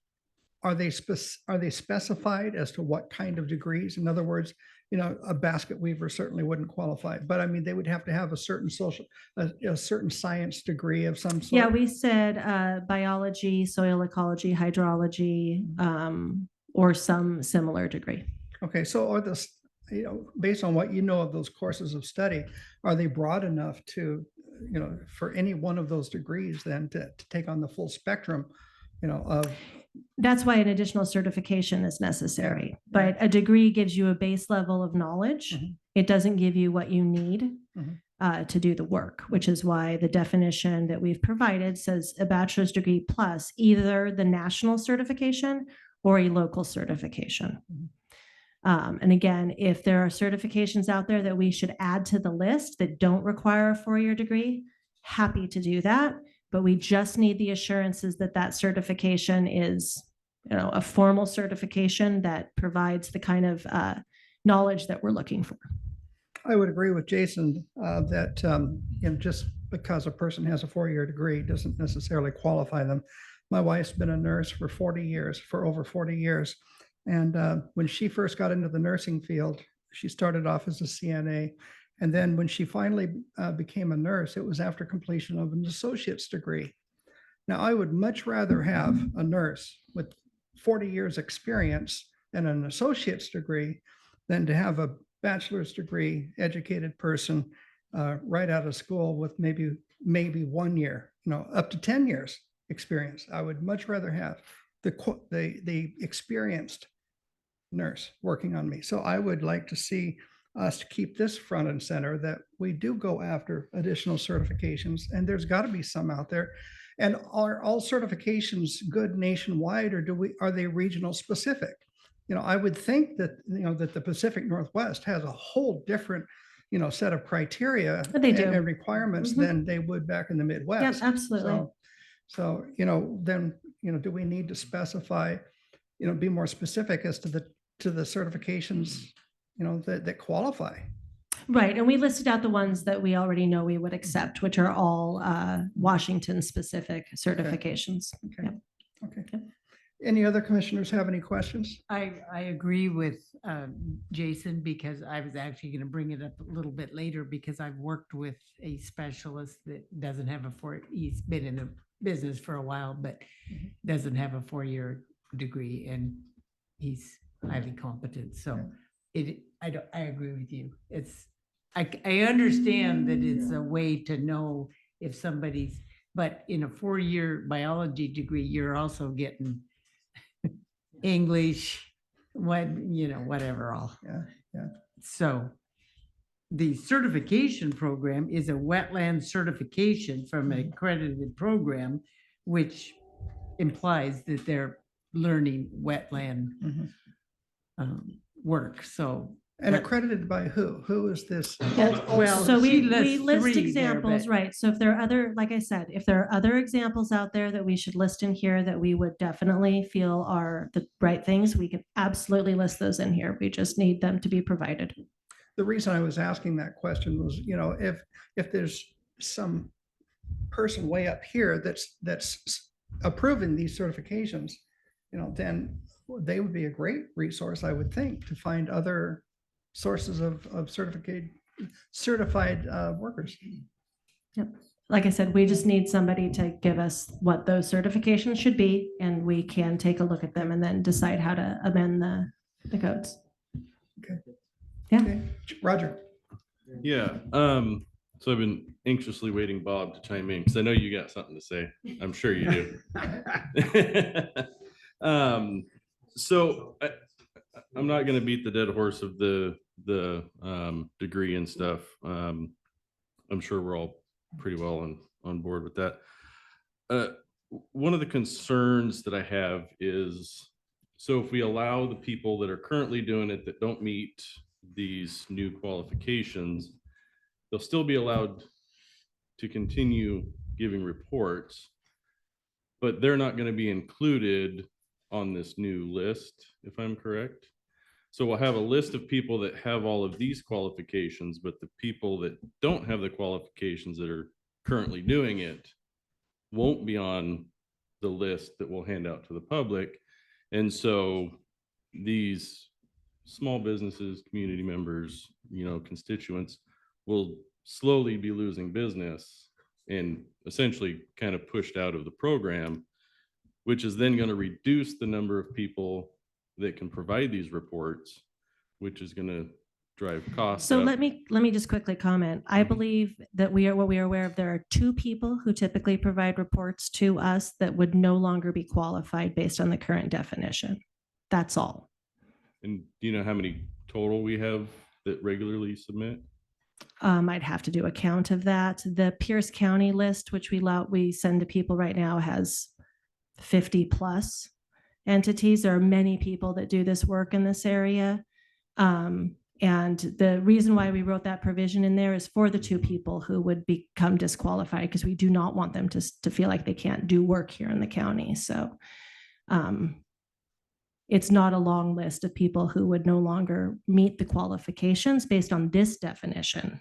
are they specified as to what kind of degrees? In other words, a basket weaver certainly wouldn't qualify, but I mean, they would have to have a certain a certain science degree of some sort. Yeah, we said biology, soil ecology, hydrology, or some similar degree. Okay, so are this, based on what you know of those courses of study, are they broad enough to, for any one of those degrees then to take on the full spectrum, of, That's why an additional certification is necessary. Yeah. But a degree gives you a base level of knowledge. Mhm. It doesn't give you what you need Mhm. to do the work, which is why the definition that we've provided says a bachelor's degree plus either the national certification or a local certification. And again, if there are certifications out there that we should add to the list that don't require a four-year degree, happy to do that. But we just need the assurances that that certification is, a formal certification that provides the kind of knowledge that we're looking for. I would agree with Jason that just because a person has a four-year degree doesn't necessarily qualify them. My wife's been a nurse for over 40 years. And when she first got into the nursing field, she started off as a CNA. And then when she finally became a nurse, it was after completion of an associate's degree. Now, I would much rather have a nurse with 40 years experience and an associate's degree than to have a bachelor's degree educated person right out of school with maybe 1 year, up to 10 years experience. I would much rather have the experienced nurse working on me. So I would like to see us keep this front and center, that we do go after additional certifications, and there's got to be some out there. And are all certifications good nationwide, or are they regional specific? I would think that, that the Pacific Northwest has a whole different, set of criteria They do. and requirements than they would back in the Midwest. Yep, absolutely. So, then, do we need to specify, be more specific as to the certifications, that qualify? Right. And we listed out the ones that we already know we would accept, which are all Washington specific certifications. Okay. Yep. Okay. Yep. Any other commissioners have any questions? I agree with Jason, because I was actually going to bring it up a little bit later, because I've worked with a specialist that doesn't have he's been in the business for a while, but doesn't have a 4-year degree, and he's highly competent. So I agree with you. I understand that it's a way to know if somebody's, but in a 4-year biology degree, you're also getting English, whatever all. Yeah. So the certification program is a wetland certification from an accredited program, which implies that they're learning wetland work. So. And accredited by who? Who is this? Well, so she we lists list 3 there, examples, but- right? So if there are other, like I said, if there are other examples out there that we should list in here that we would definitely feel are the right things, we can absolutely list those in here. We just need them to be provided. The reason I was asking that question was, if there's some person way up here that's approving these certifications, then they would be a great resource, I would think, to find other sources of certified workers. Yep. Like I said, we just need somebody to give us what those certifications should be, and we can take a look at them and then decide how to amend the codes. Okay. Yeah. Okay. Roger. Yeah. So I've been anxiously waiting Bob to chime in, because I know you got something to say. I'm sure you do. So I'm not going to beat the dead horse of the degree and stuff. I'm sure we're all pretty well on board with that. One of the concerns that I have is, so if we allow the people that are currently doing it that don't meet these new qualifications, they'll still be allowed to continue giving reports, but they're not going to be included on this new list, if I'm correct. So we'll have a list of people that have all of these qualifications, but the people that don't have the qualifications that are currently doing it won't be on the list that we'll hand out to the public. And so these small businesses, community members, constituents will slowly be losing business and essentially kind of pushed out of the program, which is then going to reduce the number of people that can provide these reports, which is going to drive costs So up. let me just quickly comment. I believe that what we are aware of, there are 2 people who typically provide reports to us that would no longer be qualified based on the current definition. That's all. And do you know how many total we have that regularly submit? I'd have to do a count of that. The Pierce County list, which we send to people right now, has 50 plus entities. There are many people that do this work in this area. And the reason why we wrote that provision in there is for the 2 people who would become disqualified, because we do not want them to feel like they can't do work here in the county. So it's not a long list of people who would no longer meet the qualifications based on this definition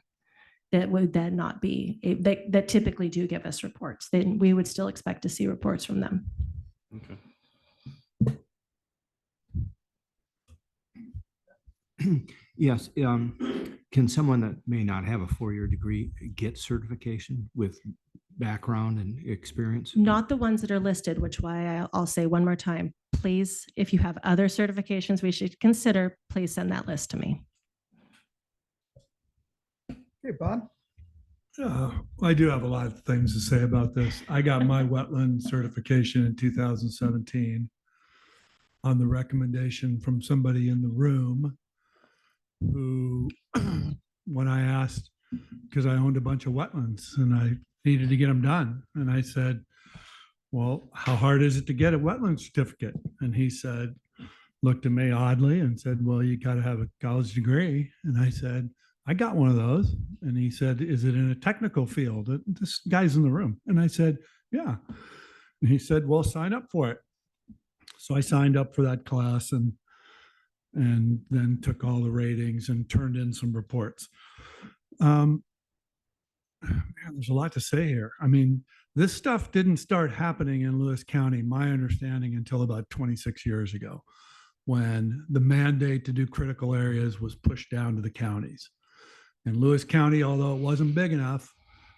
that would then not be, that typically do give us reports. Then we would still expect to see reports from them. Okay. Yes, can someone that may not have a 4-year degree get certification with background and experience? Not the ones that are listed, which why I'll say one more time, please, if you have other certifications we should consider, please send that list to me. Okay, Bob? I do have a lot of things to say about this. I got my wetland certification in 2017 on the recommendation from somebody in the room who, when I asked, because I owned a bunch of wetlands and I needed to get them done. And I said, well, how hard is it to get a wetland certificate? And he said, looked at me oddly and said, well, you got to have a college degree. And I said, I got one of those. And he said, is it in a technical field? This guy's in the room. And I said, yeah. And he said, well, sign up for it. So I signed up for that class and then took all the ratings and turned in some reports. Man, there's a lot to say here. I mean, this stuff didn't start happening in Lewis County, my understanding, until about 26 years ago, when the mandate to do critical areas was pushed down to the counties. And Lewis County, although it wasn't big enough,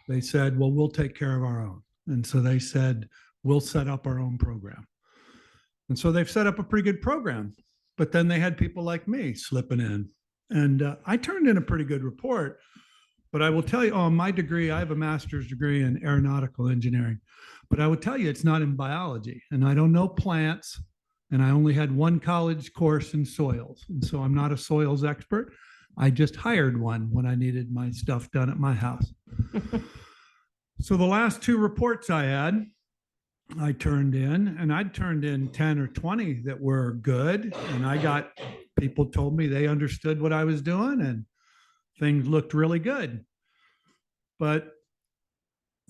they said, well, we'll take care of our own. And so they said, we'll set up our own program. And so they've set up a pretty good program. But then they had people like me slipping in. And I turned in a pretty good report. But I will tell you, my degree, I have a master's degree in aeronautical engineering. But I would tell you, it's not in biology. And I don't know plants. And I only had one college course in soils. And so I'm not a soils expert. I just hired one when I needed my stuff done at my house. So the last 2 reports I had, I turned in, and I'd turned in 10 or 20 that were good. And I got, people told me they understood what I was doing and things looked really good. But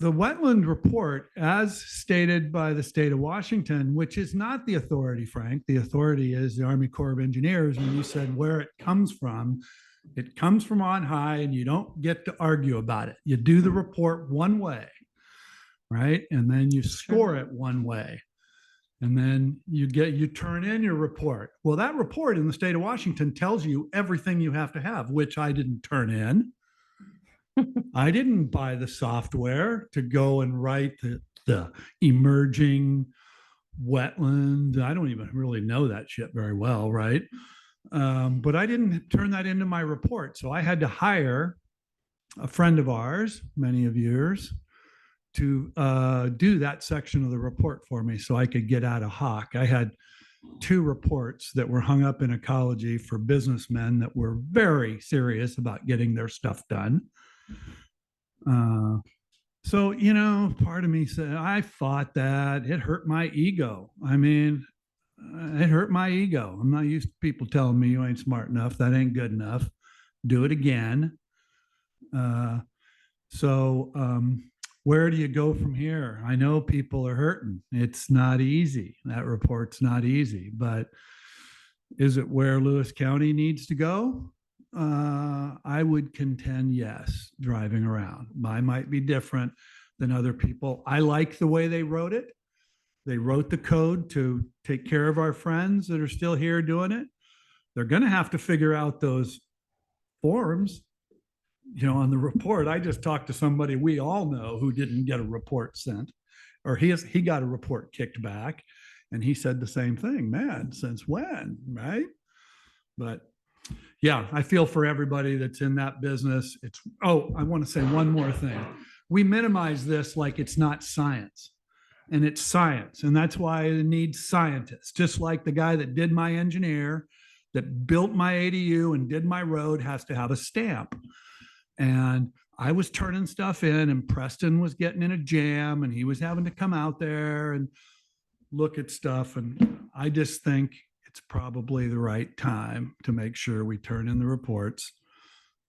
the wetland report, as stated by the state of Washington, which is not the authority, Frank, the authority is the Army Corps of Engineers. And you said where it comes from on high, and you don't get to argue about it. You do the report one way, right? And then you score it one way. And then you turn in your report. Well, that report in the state of Washington tells you everything you have to have, which I didn't turn in. I didn't buy the software to go and write the emerging wetland. I don't even really know that shit very well, right? But I didn't turn that into my report. So I had to hire a friend of ours, many of yours, to do that section of the report for me so I could get out of hock. I had 2 reports that were hung up in ecology for businessmen that were very serious about getting their stuff done. So, part of me said, I fought that. It hurt my ego. I mean, it hurt my ego. I'm not used to people telling me you ain't smart enough. That ain't good enough. Do it again. Where do you go from here? I know people are hurting. It's not easy. That report's not easy, but is it where Lewis County needs to go? I would contend yes, driving around. I might be different than other people. I like the way they wrote it. They wrote the code to take care of our friends that are still here doing it. they're going to have to figure out those forms, on the report. I just talked to somebody we all know who didn't get a report sent, or he got a report kicked back, and he said the same thing. Man, since when, right? But yeah, I feel for everybody that's in that business. I want to say one more thing. We minimize this like it's not science, and it's science. And that's why it needs scientists, just like the guy that did my engineer, that built my ADU and did my road has to have a stamp. And I was turning stuff in, and Preston was getting in a jam, and he was having to come out there and look at stuff. And I just think it's probably the right time to make sure we turn in the reports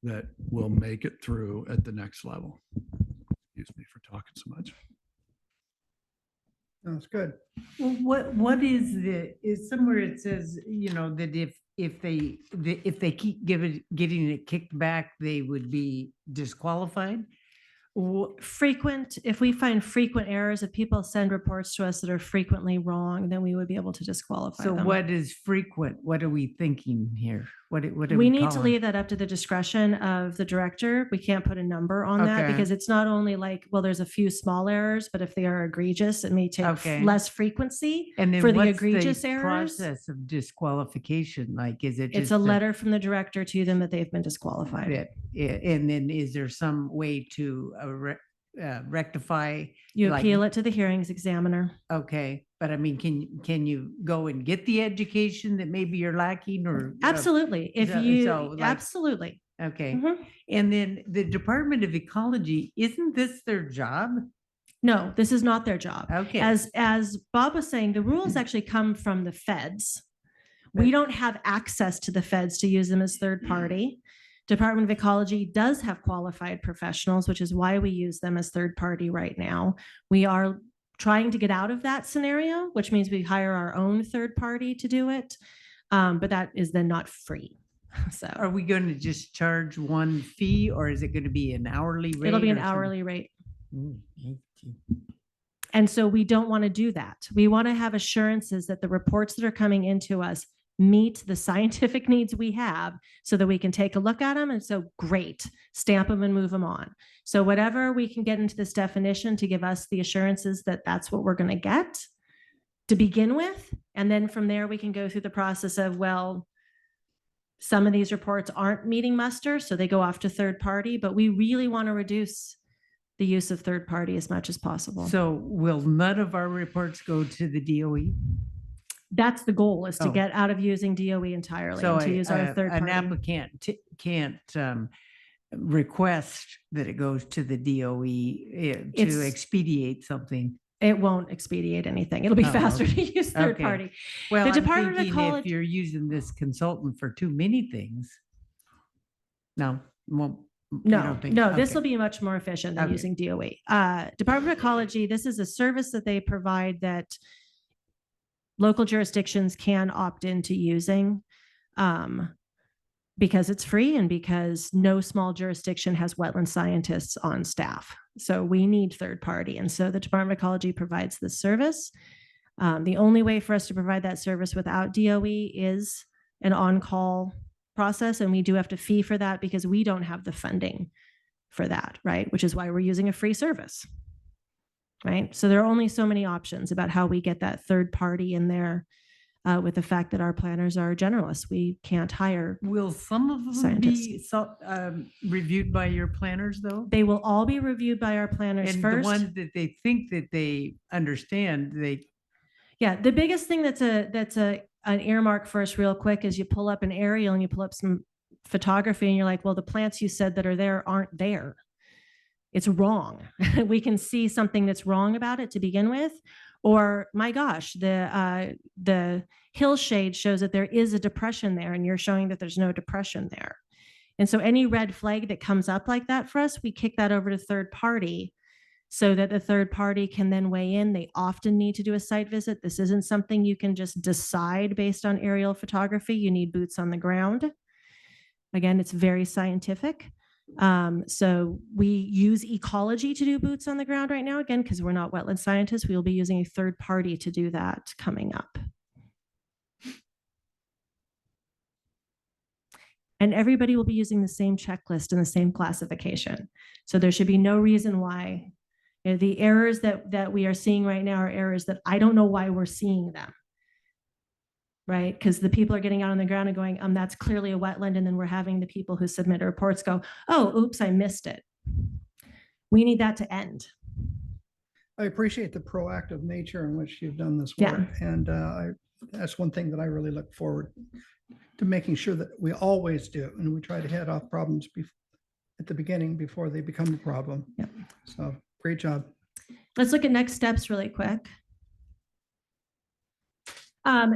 that will make it through at the next level. Excuse me for talking so much. That's good. Well, what is somewhere it says, that if they keep getting it kicked back, they would be disqualified? If we find frequent errors, if people send reports to us that are frequently wrong, then we would be able to disqualify So them. what is frequent? What are we thinking here? What are We need to calling? leave that up to the discretion of the director. We can't put a number on that Okay. because it's not only like, well, there's a few small errors, but if they are egregious, it may take Okay. less frequency And then for the what's egregious errors. process of disqualification? Like, is it It's just a letter from the director to them that they've been disqualified. and then is there some way to rectify? You like- appeal it to the hearings examiner. Okay, but I mean, can you go and get the education that maybe you're lacking, or? Absolutely. If so- you, so, like- absolutely. Okay, Mhm. and then the Department of Ecology, isn't this their job? No, this is not their job. Okay. As Bob was saying, the rules actually come from the feds. We don't have access to the feds to use them as third party. Department of Ecology does have qualified professionals, which is why we use them as third party right now. We are trying to get out of that scenario, which means we hire our own third party to do it. But that is then not free. So Are we going to just charge one fee, or is it going to be an hourly rate? it'll be an or something? hourly rate. Mm, I see. And so we don't want to do that. We want to have assurances that the reports that are coming into us meet the scientific needs we have so that we can take a look at them. And so great, stamp them and move them on. So whatever we can get into this definition to give us the assurances that that's what we're going to get to begin with. And then from there, we can go through the process of, well, some of these reports aren't meeting muster, so they go off to third party, but we really want to reduce the use of third party as much as possible. So will none of our reports go to the DOE? That's the goal, is to Oh. get out of using DOE entirely So and to use our third an party. applicant can't request that it goes to the DOE It's- to expedite something. It won't expedite anything. It'll be Oh, faster to use third Okay. party. Well, The I'm Department of thinking if Ecology- you're using this consultant for too many things. No, you No, don't think- no, this okay. will be much more efficient than Okay. using DOE. Department of Ecology, this is a service that they provide that local jurisdictions can opt into using because it's free and because no small jurisdiction has wetland scientists on staff. So we need third party. And so the Department of Ecology provides this service. The only way for us to provide that service without DOE is an on-call process. And we do have to fee for that because we don't have the funding for that, right? Which is why we're using a free service, right? So there are only so many options about how we get that third party in there with the fact that our planners are generalists. We can't hire. Will some of them be reviewed by your planners, though? They will all be reviewed by our planners And first. the ones that they think that they understand, Yeah, the biggest thing that's an earmark for us real quick is you pull up an aerial and you pull up some photography and you're like, well, the plants you said that are there aren't there. It's wrong. We can see something that's wrong about it to begin with. Or my gosh, the hillshade shows that there is a depression there and you're showing that there's no depression there. And so any red flag that comes up like that for us, we kick that over to third party so that the third party can then weigh in. They often need to do a site visit. This isn't something you can just decide based on aerial photography. You need boots on the ground. Again, it's very scientific. So we use ecology to do boots on the ground right now, again, because we're not wetland scientists. We will be using a third party to do that coming up. and everybody will be using the same checklist and the same classification. So there should be no reason why. The errors that we are seeing right now are errors that I don't know why we're seeing them. Right? Because the people are getting out on the ground and going, that's clearly a wetland. And then we're having the people who submit reports go, oh, oops, I missed it. We need that to end. I appreciate the proactive nature in which you've done this Yeah. work. And that's one thing that I really look forward to making sure that we always do. And we try to head off problems at the beginning before they become a problem. Yep. So great job. Let's look at next steps really quick.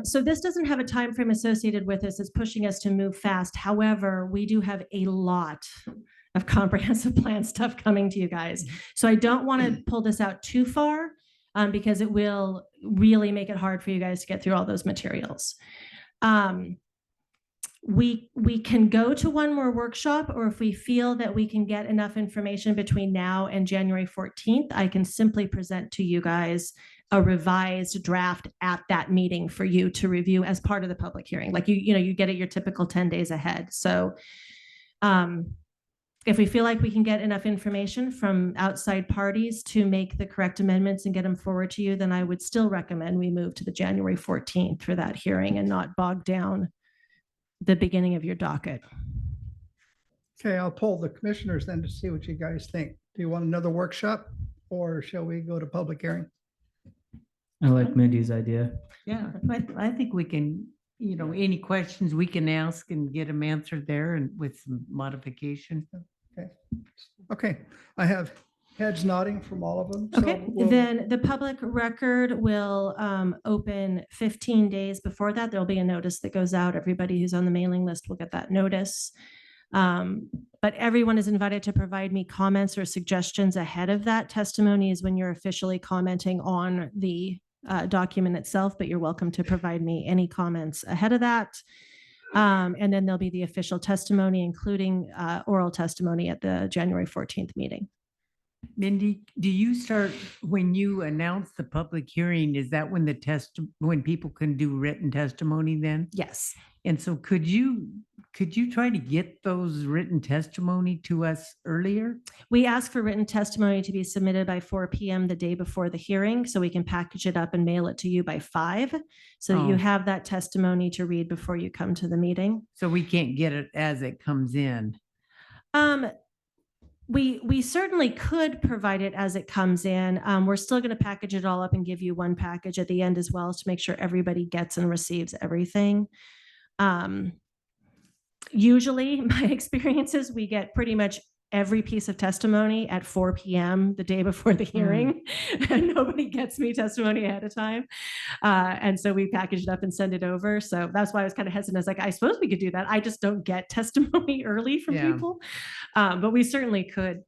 So this doesn't have a time frame associated with this. It's pushing us to move fast. However, we do have a lot of comprehensive plan stuff coming to you guys. So I don't want to pull this out too far because it will really make it hard for you guys to get through all those materials. We can go to one more workshop, or if we feel that we can get enough information between now and January 14th, I can simply present to you guys a revised draft at that meeting for you to review as part of the public hearing. Like you get it your typical 10 days ahead. So if we feel like we can get enough information from outside parties to make the correct amendments and get them forward to you, then I would still recommend we move to the January 14th for that hearing and not bog down the beginning of your docket. Okay, I'll poll the commissioners then to see what you guys think. Do you want another workshop or shall we go to public hearing? I like Mindy's idea. Yeah, I think we can, any questions we can ask and get them answered there and with some modification. Okay, I have heads nodding from all of them. So Okay, we'll- then the public record will open 15 days before that. There'll be a notice that goes out. Everybody who's on the mailing list will get that notice. But everyone is invited to provide me comments or suggestions ahead of that. Testimony is when you're officially commenting on the document itself, but you're welcome to provide me any comments ahead of that. And then there'll be the official testimony, including oral testimony at the January 14th meeting. Mindy, do you start, when you announce the public hearing, is that when when people can do written testimony then? Yes. And so could you try to get those written testimony to us earlier? We ask for written testimony to be submitted by 4 p.m. the day before the hearing, so we can package it up and mail it to you by 5, so that you Oh. have that testimony to read before you come to the meeting. So we can't get it as it comes in? We certainly could provide it as it comes in. We're still going to package it all up and give you one package at the end as well, to make sure everybody gets and receives everything. Usually my experience is we get pretty much every piece of testimony at 4 p.m. the day before the hearing, and nobody gets me testimony ahead of time. And so we package it up and send it over. So that's why I was kind of hesitant. I was like, I suppose we could do that. I just don't get testimony early from Yeah. people. But we certainly could,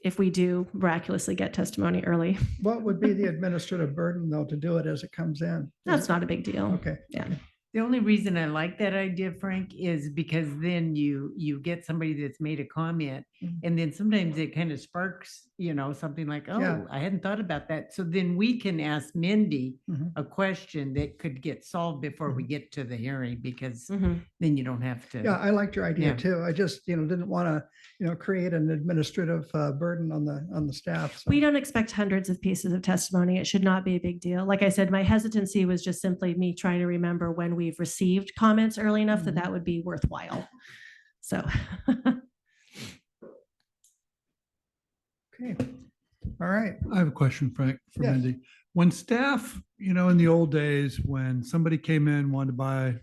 if we do miraculously get testimony early. What would be the administrative burden though to do it as it comes in? That's not a big deal. Okay. Yeah. The only reason I like that idea, Frank, is because then you get somebody that's made a comment, Mhm. and then sometimes it kind of sparks, something like, Yeah. oh, I hadn't thought about that. So then we can ask Mindy Mhm. a question that could get solved before we get to the hearing, because Mhm. then you don't have to. Yeah, I liked your idea Yeah. too. I just, didn't want to, create an administrative burden on the staff. So. We don't expect hundreds of pieces of testimony. It should not be a big deal. Like I said, my hesitancy was just simply me trying to remember when we've received comments early enough that that would be worthwhile. So. Okay. All right. I have a question, Frank, for Yes. Mindy. When staff, in the old days, when somebody came in, wanted to buy a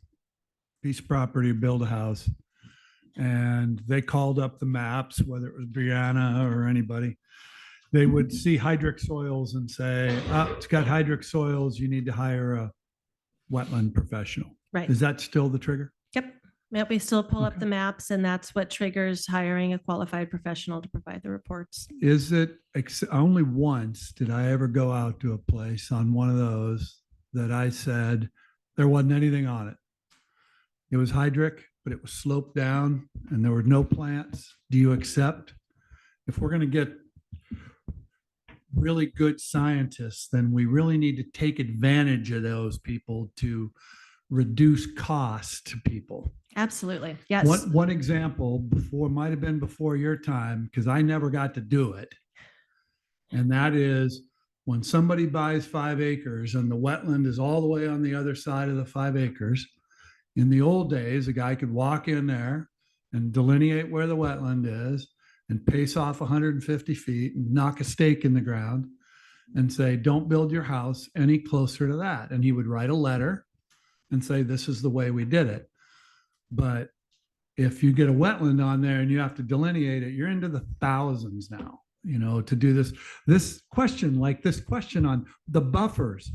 piece of property, build a house, and they called up the maps, whether it was Brianna or anybody, they would see hydric soils and say, it's got hydric soils, you need to hire a wetland professional. Right. Is that still the trigger? Yep. Yep. We still pull up Okay. the maps, and that's what triggers hiring a qualified professional to provide the reports. Is it, only once did I ever go out to a place on one of those that I said there wasn't anything on it. It was hydric, but it was sloped down and there were no plants. Do you accept? If we're going to get really good scientists, then we really need to take advantage of those people to reduce costs to people. Absolutely. Yes. One example before, might have been before your time, because I never got to do it. And that is when somebody buys 5 acres and the wetland is all the way on the other side of the 5 acres. In the old days, a guy could walk in there and delineate where the wetland is and pace off 150 feet and knock a stake in the ground and say, don't build your house any closer to that. And he would write a letter and say, this is the way we did it. But if you get a wetland on there and you have to delineate it, you're into the thousands now, you know, to do this question on the buffers.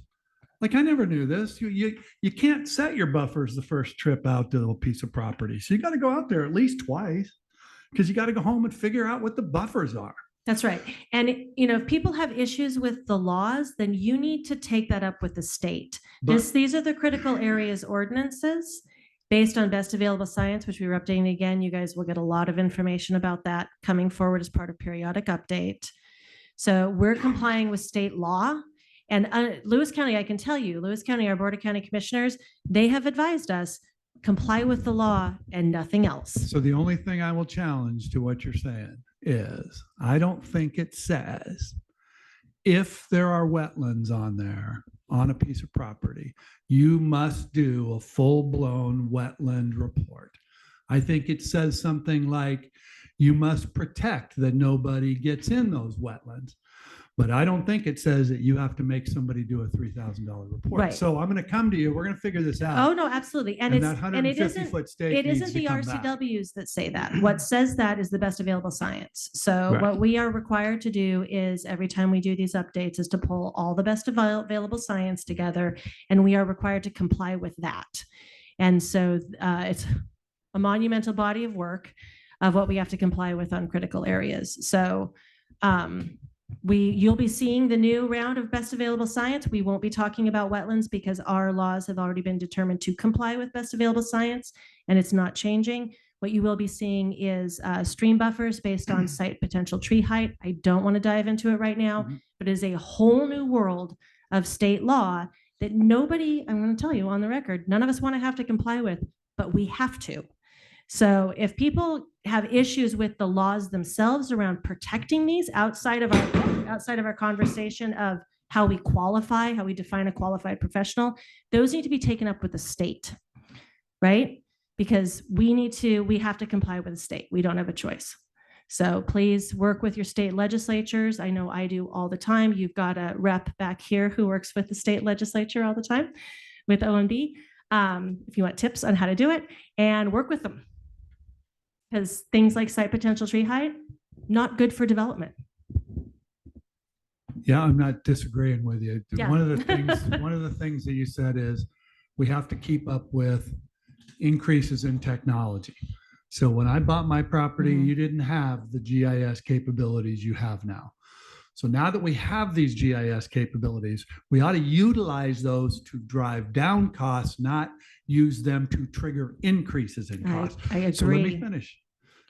Like, I never knew this. You can't set your buffers the first trip out to a piece of property. So you got to go out there at least twice, because you got to go home and figure out what the buffers are. That's right. And, you know, if people have issues with the laws, then you need to take that up with the state. These are the critical areas ordinances based on best available science, which we were updating again. You guys will get a lot of information about that coming forward as part of periodic update. So we're complying with state law. And Lewis County, I can tell you, Lewis County, our Board of County Commissioners, they have advised us, comply with the law and nothing else. So the only thing I will challenge to what you're saying is, I don't think it says if there are wetlands on there on a piece of property, you must do a full-blown wetland report. I think it says something like you must protect that nobody gets in those wetlands. But I don't think it says that you have to make somebody do a $3,000 report. Right. So I'm going to come to you. We're going to figure this out. Oh, no, absolutely. And that 150-foot stake it needs isn't to the come back. RCWs that say that. What says that is the best available science. So Right. what we are required to do is every time we do these updates is to pull all the best available science together, and we are required to comply with that. And so it's a monumental body of work of what we have to comply with on critical areas. So you'll be seeing the new round of best available science. We won't be talking about wetlands because our laws have already been determined to comply with best available science, and it's not changing. What you will be seeing is stream buffers based on site potential tree height. I don't want to dive into it right now, but it is a whole new world of state law that nobody, I'm going to tell you on the record, none of us want to have to comply with, but we have to. So if people have issues with the laws themselves around protecting these outside of our conversation of how we qualify, how we define a qualified professional, those need to be taken up with the state, right? Because we have to comply with the state. We don't have a choice. So please work with your state legislatures. I know I do all the time. You've got a rep back here who works with the state legislature all the time with OMB. If you want tips on how to do it, and work with them. Because things like site potential tree height, not good for development. Yeah, I'm not disagreeing with you. Yeah. One of the things that you said is we have to keep up with increases in technology. So when I bought my property, you didn't have the GIS capabilities you have now. So now that we have these GIS capabilities, we ought to utilize those to drive down costs, not use them to trigger increases in costs. I agree. So let me finish.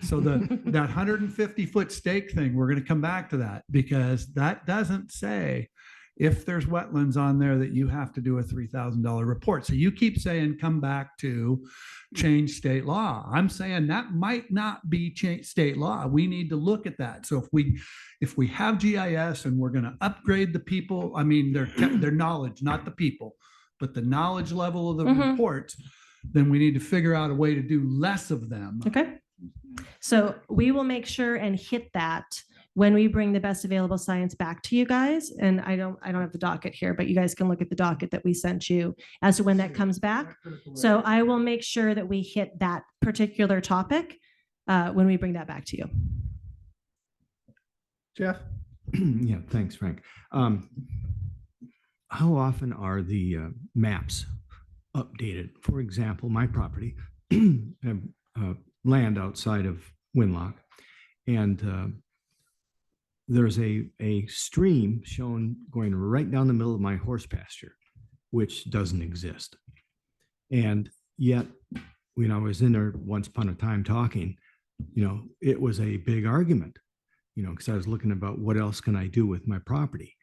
So that 150-foot stake thing, we're going to come back to that, because that doesn't say if there's wetlands on there that you have to do a $3,000 report. So you keep saying come back to change state law. I'm saying that might not be state law. We need to look at that. So if we have GIS and we're going to upgrade the people, I mean their knowledge, not the people, but the knowledge level of the reports, then we need to figure out a way to do less of them. Okay. So we will make sure and hit that when we bring the best available science back to you guys. And I don't have the docket here, but you guys can look at the docket that we sent you as to when that comes back. So I will make sure that we hit that particular topic when we bring that back to you. Jeff? Yeah, thanks, Frank. How often are the maps updated? For example, my property, land outside of Winlock, and there's a stream shown going right down the middle of my horse pasture, which doesn't exist. And yet, when I was in there once upon a time talking, it was a big argument, because I was looking about what else can I do with my property.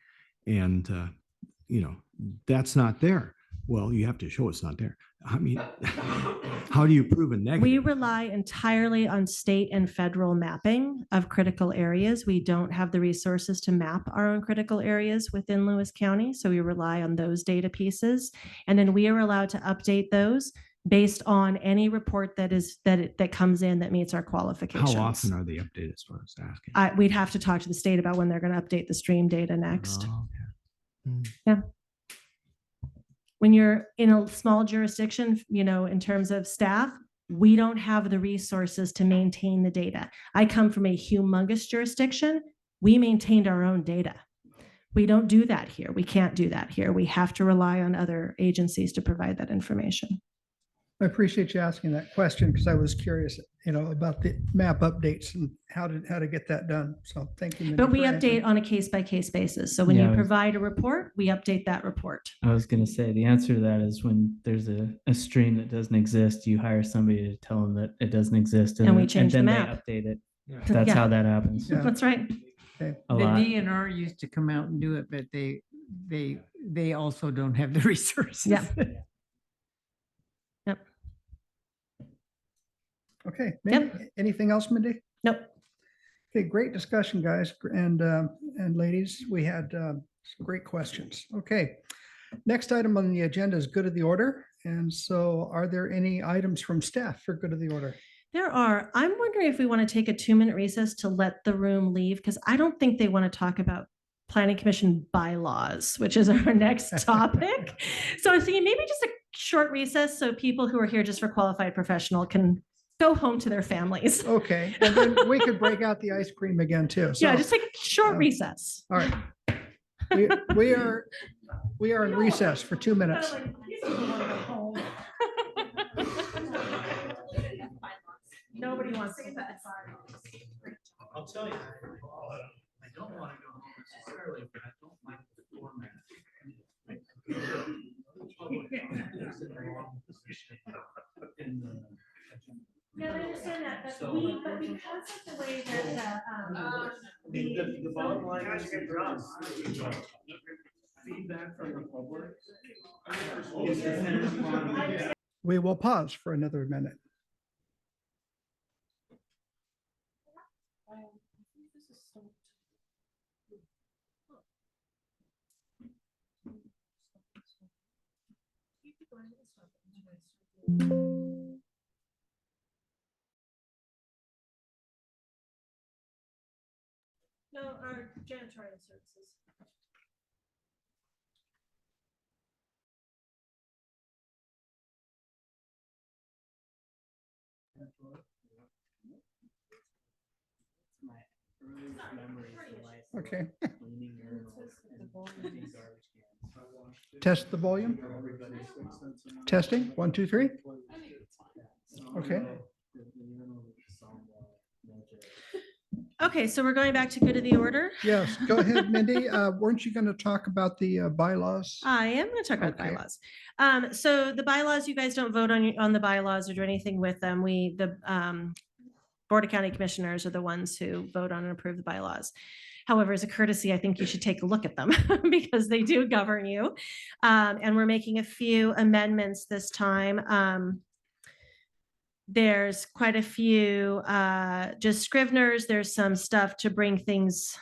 And, that's not there. Well, you have to show it's not there. I mean, how do you prove a negative? We rely entirely on state and federal mapping of critical areas. We don't have the resources to map our own critical areas within Lewis County, so we rely on those data pieces. And then we are allowed to update those based on any report that comes in that meets our qualifications. How often are they updated, as far as asking? We'd have to talk to the state about when they're going to update the stream data next. Oh, okay. Yeah. When you're in a small jurisdiction, you know, in terms of staff, we don't have the resources to maintain the data. I come from a humongous jurisdiction. We maintained our own data. We don't do that here. We can't do that here. We have to rely on other agencies to provide that information. I appreciate you asking that question because I was curious, you know, about the map updates and how to get that done. So thank you. Mindy, But we for answering. update on a case-by-case basis. So when Yeah, you I was- provide a report, we update that report. I was going to say the answer to that is when there's a stream that doesn't exist, you hire somebody to tell them that it doesn't exist, And we then- change the then map. they update it. Yeah. That's Yeah. how that happens. Yeah. That's right. Okay. A The lot. DNR used to come out and do it, but they also don't have the resources. Yeah. Yep. Okay. Yep. Mindy, anything else, Mindy? Nope. Okay, great discussion, guys and ladies. We had some great questions. Okay. Next item on the agenda is good of the order. And so are there any items from staff for good of the order? There are. I'm wondering if we want to take a 2-minute recess to let the room leave, because I don't think they want to talk about Planning Commission bylaws, which is our next topic. So I was thinking maybe just a short recess so people who are here just for qualified professional can go home to their families. Okay, and then we could break out the ice cream again too. Yeah, So, just take a short recess. all right. We are in recess for 2 minutes. Nobody wants to. I'll tell you, I don't want to go necessarily, but I don't like the format. Yeah, I understand that, but but because of the way that, The bottom line is feedback from the public is dependent upon. We will pause for another minute. No, our janitorial services. Okay. Test the volume. Testing, 1, 2, 3. Okay. Okay, so we're going back to good of the order. Yes, go ahead, Mindy. Weren't you going to talk about the bylaws? I am going to talk about the Okay. bylaws. So the bylaws, you guys don't vote on the bylaws or do anything with them. The Board of County Commissioners are the ones who vote on and approve the bylaws. However, as a courtesy, I think you should take a look at them because they do govern you. And we're making a few amendments this time. There's quite a few just scriveners. There's some stuff to bring things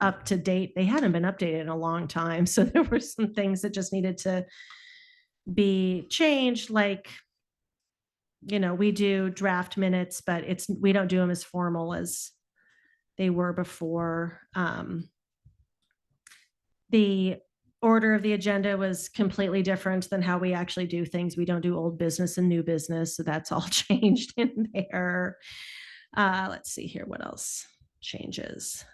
up to date. They hadn't been updated in a long time. So there were some things that just needed to be changed, like, you know, we do draft minutes, but we don't do them as formal as they were before. The order of the agenda was completely different than how we actually do things. We don't do old business and new business. So that's all changed in there. Let's see here. What else changes?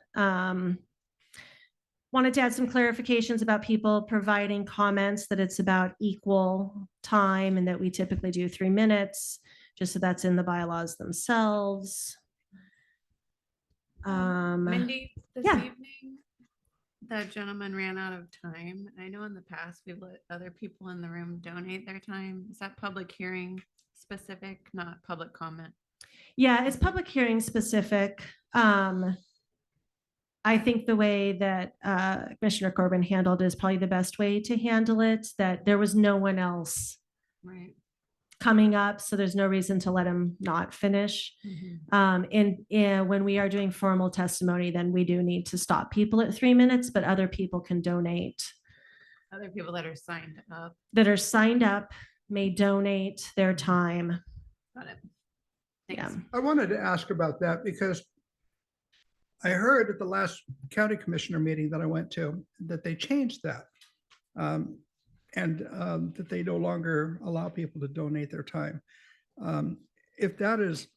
Wanted to add some clarifications about people providing comments, that it's about equal time and that we typically do 3 minutes, just so that's in the bylaws themselves. Mindy, this yeah. evening, that gentleman ran out of time. I know in the past we've let other people in the room donate their time. Is that public hearing specific, not public comment? Yeah, it's public hearing specific. I think the way that Commissioner Corbin handled it is probably the best way to handle it, that there was no one else Right. coming up, so there's no reason to let him not finish. And when we are doing formal testimony, then we do need to stop people at 3 minutes, but other people can donate. Other people that are signed up. That are signed up may donate their time. Got it. Yeah. Thanks. I wanted to ask about that because I heard at the last county commissioner meeting that I went to that they changed that. And that they no longer allow people to donate their time. If that is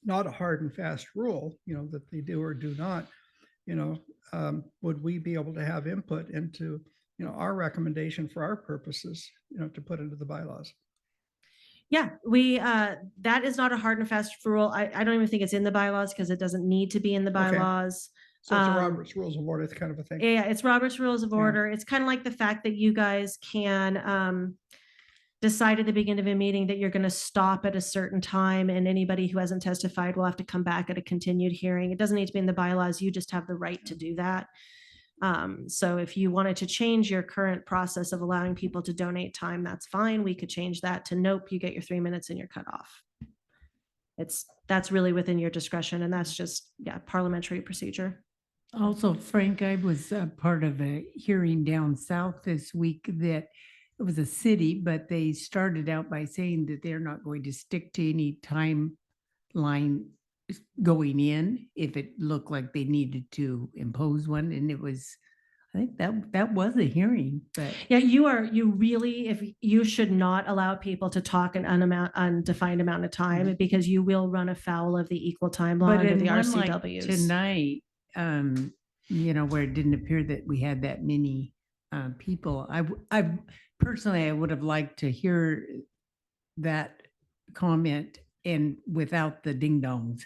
not a hard and fast rule, that they do or do not, would we be able to have input into, our recommendation for our purposes, to put into the bylaws? Yeah, we, that is not a hard and fast rule. I don't even think it's in the bylaws because it doesn't need to be in the Okay. bylaws. So it's a Robert's Rules of Order kind of a thing. Yeah, it's Robert's Rules of Yeah. Order. It's kind of like the fact that you guys can decide at the beginning of a meeting that you're going to stop at a certain time, and anybody who hasn't testified will have to come back at a continued hearing. It doesn't need to be in the bylaws. You just have the right to do that. So if you wanted to change your current process of allowing people to donate time, that's fine. We could change that to nope, you get your 3 minutes and you're cut off. That's really within your discretion, and that's just, parliamentary procedure. Also, Frank, I was part of a hearing down south this week that it was a city, but they started out by saying that they're not going to stick to any timeline going in if it looked like they needed to impose one. And it was, I think that was a hearing, but Yeah, if you should not allow people to talk an undefined amount of time because you will run afoul of the equal time law but under in the one like RCWs. tonight, where it didn't appear that we had that many people, I personally, I would have liked to hear that comment and without the ding dongs.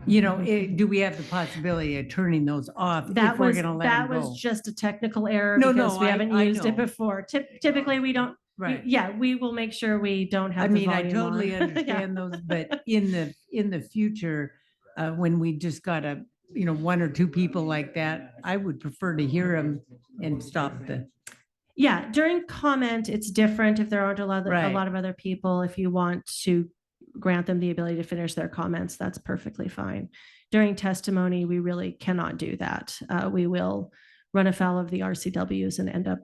Do we have the possibility of turning those off if we're going to let them go? That was just a technical error No, because no, we I haven't used it know. before. Typically, we don't. Right. We will make sure we don't have. I the mean, I volume totally on. understand those, but in the future, when we just got one or two people like that, I would prefer to hear them and stop the. Yeah, during comment, it's different if there aren't a lot Right. of other people. If you want to grant them the ability to finish their comments, that's perfectly fine. During testimony, we really cannot do that. We will run afoul of the RCWs and end up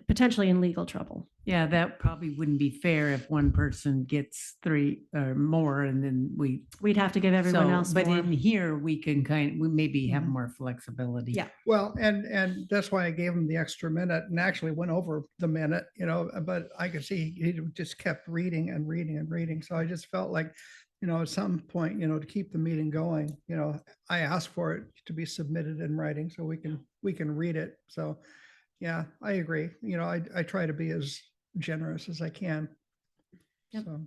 potentially in legal trouble. Yeah, that probably wouldn't be fair if one person gets 3 or more and then we'd have to give everyone else But more. in here, we can we maybe have more flexibility. Yeah. Well, and that's why I gave him the extra minute and actually went over the minute, but I could see he just kept reading and reading and reading. So I just felt like, at some point, to keep the meeting going, I asked for it to be submitted in writing so we can read it. So, yeah, I agree. I try to be as generous as I can. Yep. So,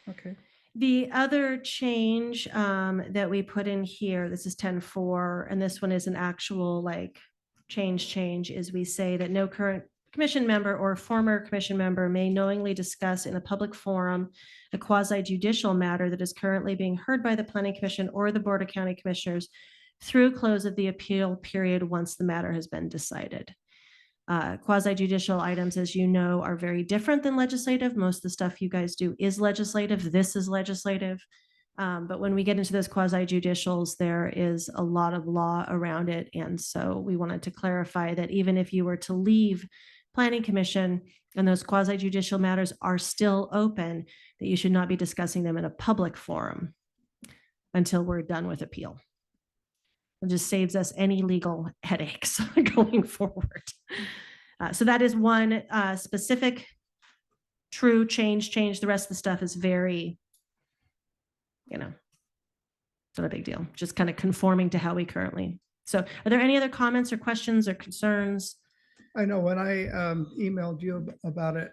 okay. The other change that we put in here, this is 10.4, and this one is an actual change, is we say that no current commission member or former commission member may knowingly discuss in a public forum a quasi-judicial matter that is currently being heard by the Planning Commission or the Board of County Commissioners through close of the appeal period once the matter has been decided. Quasi-judicial items, as you know, are very different than legislative. Most of the stuff you guys do is legislative. This is legislative. But when we get into those quasi-judicials, there is a lot of law around it. And so we wanted to clarify that even if you were to leave Planning Commission and those quasi-judicial matters are still open, that you should not be discussing them in a public forum until we're done with appeal. It just saves us any legal headaches going forward. So that is one specific true change. The rest of the stuff is very, it's not a big deal. Just kind of conforming to how we currently. So are there any other comments or questions or concerns? I know when I emailed you about it,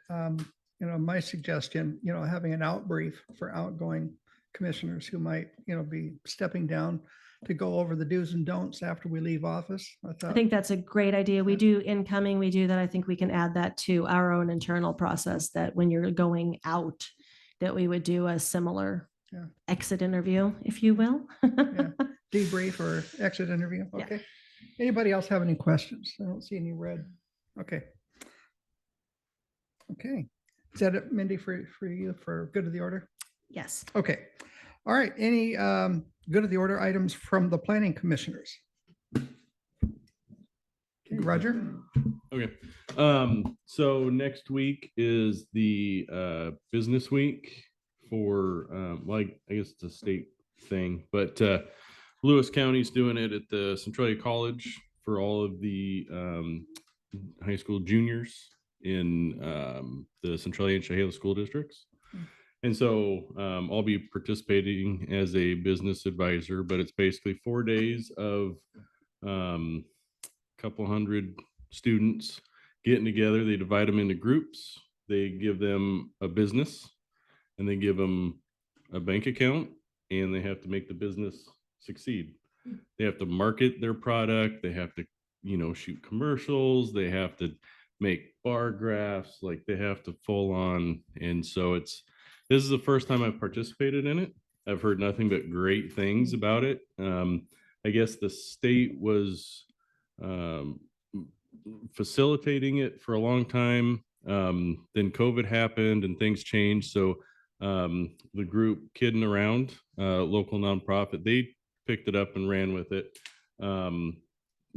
my suggestion, having an outbrief for outgoing commissioners who might, be stepping down to go over the do's and don'ts after we leave office. I think that's a great idea. We do incoming, we do that. I think we can add that to our own internal process, that when you're going out, that we would do a similar exit interview, if you will. debrief or exit interview? Yeah. Okay. Anybody else have any questions? I don't see any red. Okay. Okay. Is that it, Mindy, for you, for good of the order? Yes. Okay. All right. Any good of the order items from the planning commissioners? Okay, Roger? Okay. So next week is the business week for like I guess it's a state thing, but Lewis County's doing it at the Centralia College for all of the high school juniors in the Centralia and Chehalis school districts. And so I'll be participating as a business advisor, but it's basically 4 days of couple hundred students getting together. They divide them into groups. They give them a business and they give them a bank account, and they have to make the business succeed. They have to market their product. They have to, shoot commercials. They have to make bar graphs. Like they have to full on. And so this is the first time I've participated in it. I've heard nothing but great things about it. I guess the state was facilitating it for a long time. Then COVID happened and things changed. So the group Kidding Around, local nonprofit, they picked it up and ran with it.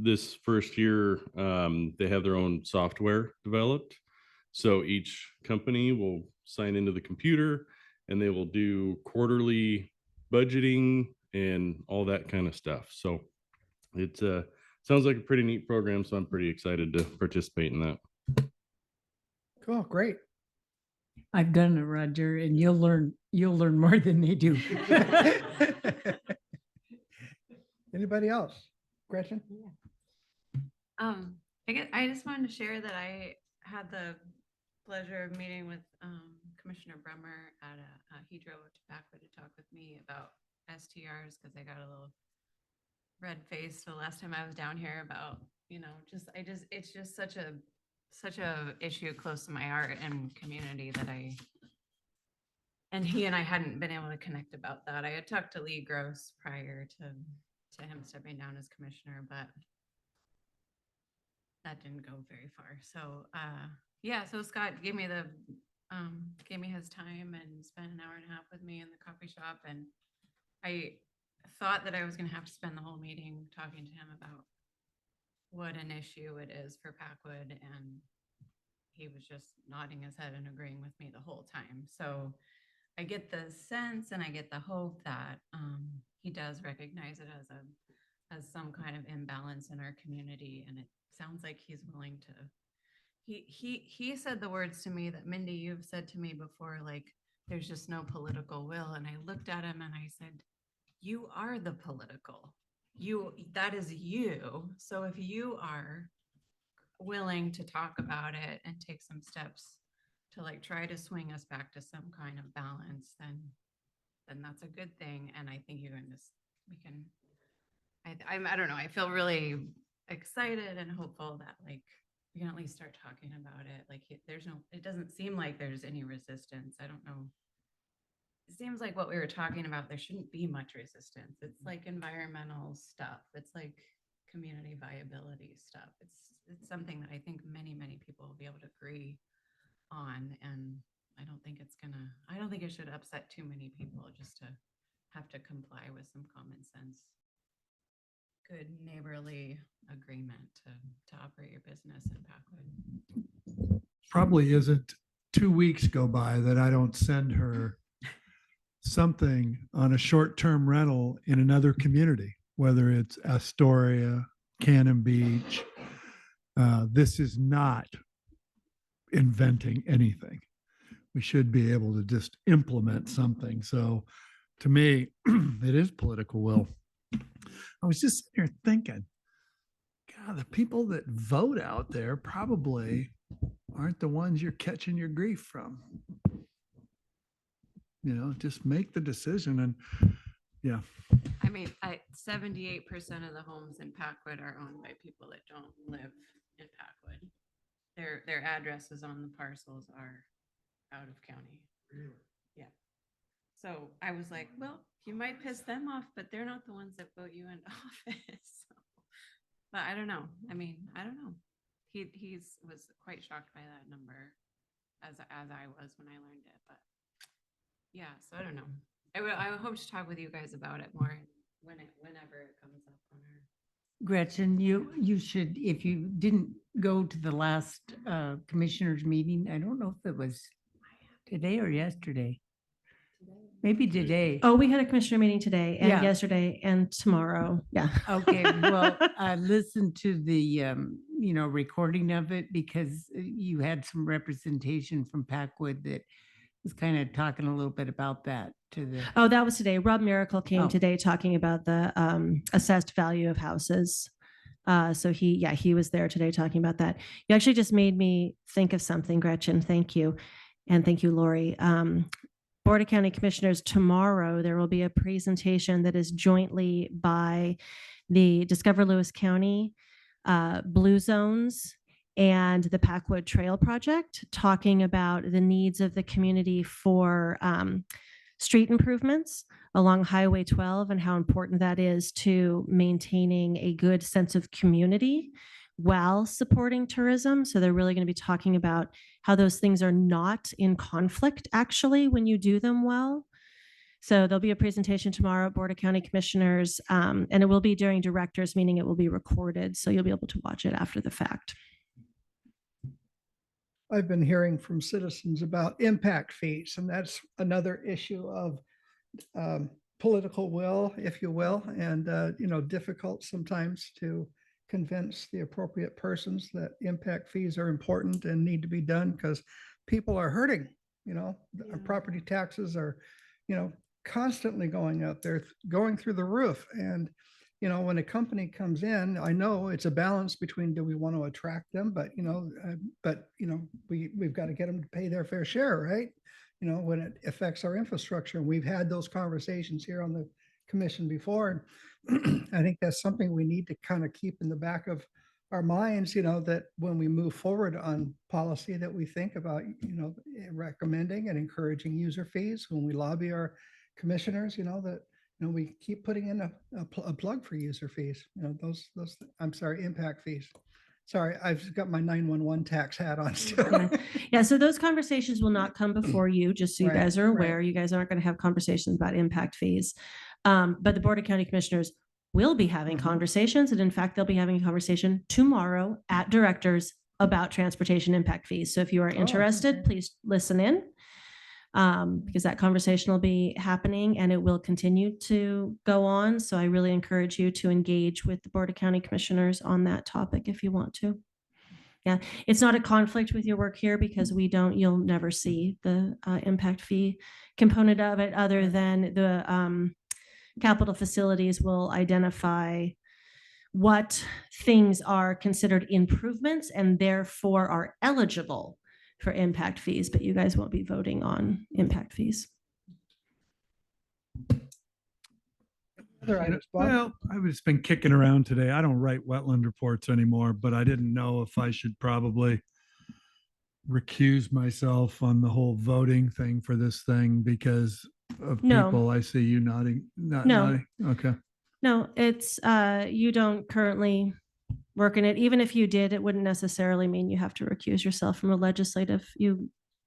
This first year, they have their own software developed. So each company will sign into the computer and they will do quarterly budgeting and all that kind of stuff. So it sounds like a pretty neat program. So I'm pretty excited to participate in that. Cool, great. I've done it, Roger, and you'll learn more than they do. Anybody else? Gretchen? I just wanted to share that I had the pleasure of meeting with Commissioner Brummer he drove to Packwood to talk with me about STRs because I got a little red faced the last time I was down here about, it's just such a issue close to my heart and community that and he and I hadn't been able to connect about that. I had talked to Lee Gross prior to him stepping down as commissioner, but that didn't go very far. So so Scott gave me his time and spent an hour and a half with me in the coffee shop, and I thought that I was going to have to spend the whole meeting talking to him about what an issue it is for Packwood, and he was just nodding his head and agreeing with me the whole time. So I get the sense and I get the hope that he does recognize it as some kind of imbalance in our community, and it sounds like he's willing to. He said the words to me that, Mindy, you've said to me before, like there's just no political will, and I looked at him and I said, you are the political. That is you. So if you are willing to talk about it and take some steps to like try to swing us back to some kind of balance, then that's a good thing. And I think I don't know, I feel really excited and hopeful that like we can at least start talking about it. Like it doesn't seem like there's any resistance. I don't know. It seems like what we were talking about, there shouldn't be much resistance. It's like environmental stuff. It's like community viability stuff. It's something that I think many, many people will be able to agree on. And I don't think it should upset too many people just to have to comply with some common sense, good neighborly agreement to operate your business in Packwood. Probably isn't 2 weeks go by that I don't send her something on a short-term rental in another community, whether it's Astoria, Cannon Beach. This is not inventing anything. We should be able to just implement something. So to me, it is political will. I was just sitting here thinking, God, the people that vote out there probably aren't the ones you're catching your grief from. Just make the decision. And yeah. I mean, 78% of the homes in Packwood are owned by people that don't live in Packwood. Their addresses on the parcels are out of county. Yeah. So I was like, well, you might piss them off, but they're not the ones that vote you into office. So, but I don't know. I mean, I don't know. Was quite shocked by that number as I was when I learned it. But yeah, so I don't know. I hope to talk with you guys about it more whenever it comes up on our. Gretchen, you should, if you didn't go to the last commissioners meeting, I don't know if it was today or yesterday. Maybe today. Oh, we had a commissioner meeting today and Yeah. yesterday and tomorrow. Yeah. Okay, well, I listened to the, recording of it because you had some representation from Packwood that was kind of talking a little bit about that to the. Oh, that was today. Rob Miracle came Oh. today talking about the assessed value of houses. So he was there today talking about that. You actually just made me think of something, Gretchen. Thank you. And thank you, Lori. Board of County Commissioners, tomorrow there will be a presentation that is jointly by the Discover Lewis County Blue Zones and the Packwood Trail Project, talking about the needs of the community for street improvements along Highway 12 and how important that is to maintaining a good sense of community while supporting tourism. So they're really going to be talking about how those things are not in conflict actually when you do them well. So there'll be a presentation tomorrow at Board of County Commissioners, and it will be during directors, meaning it will be recorded. So you'll be able to watch it after the fact. I've been hearing from citizens about impact fees, and that's another issue of political will, if you will, and difficult sometimes to convince the appropriate persons that impact fees are important and need to be done because people are hurting. Our property taxes are, constantly going up. They're going through the roof. And, when a company comes in, I know it's a balance between do we want to attract them, but, we've got to get them to pay their fair share, right? When it affects our infrastructure. And we've had those conversations here on the commission before. And I think that's something we need to kind of keep in the back of our minds, that when we move forward on policy that we think about, recommending and encouraging user fees, when we lobby our commissioners, that, we keep putting in a plug for user fees, impact fees. Sorry, I've got my 911 tax hat on still. Yeah, so those conversations will not come before you, just so you Right, guys are aware. right. You guys aren't going to have conversations about impact fees. But the Board of County Commissioners will be having conversations. And in fact, they'll be having a conversation tomorrow at directors about transportation impact fees. So if you are interested, okay. please listen in. Because that conversation will be happening and it will continue to go on. So I really encourage you to engage with the Board of County Commissioners on that topic if you want to. Yeah, it's not a conflict with your work here because you'll never see the impact fee component of it other than the capital facilities will identify what things are considered improvements and therefore are eligible for impact fees, but you guys won't be voting on impact fees. Other items, Bob? Well, I've just been kicking around today. I don't write wetland reports anymore, but I didn't know if I should probably recuse myself on the whole voting thing for this thing because of No. people. I see you nodding. No. Nodding. Okay. No, it's you don't currently work in it. Even if you did, it wouldn't necessarily mean you have to recuse yourself from a legislative Well,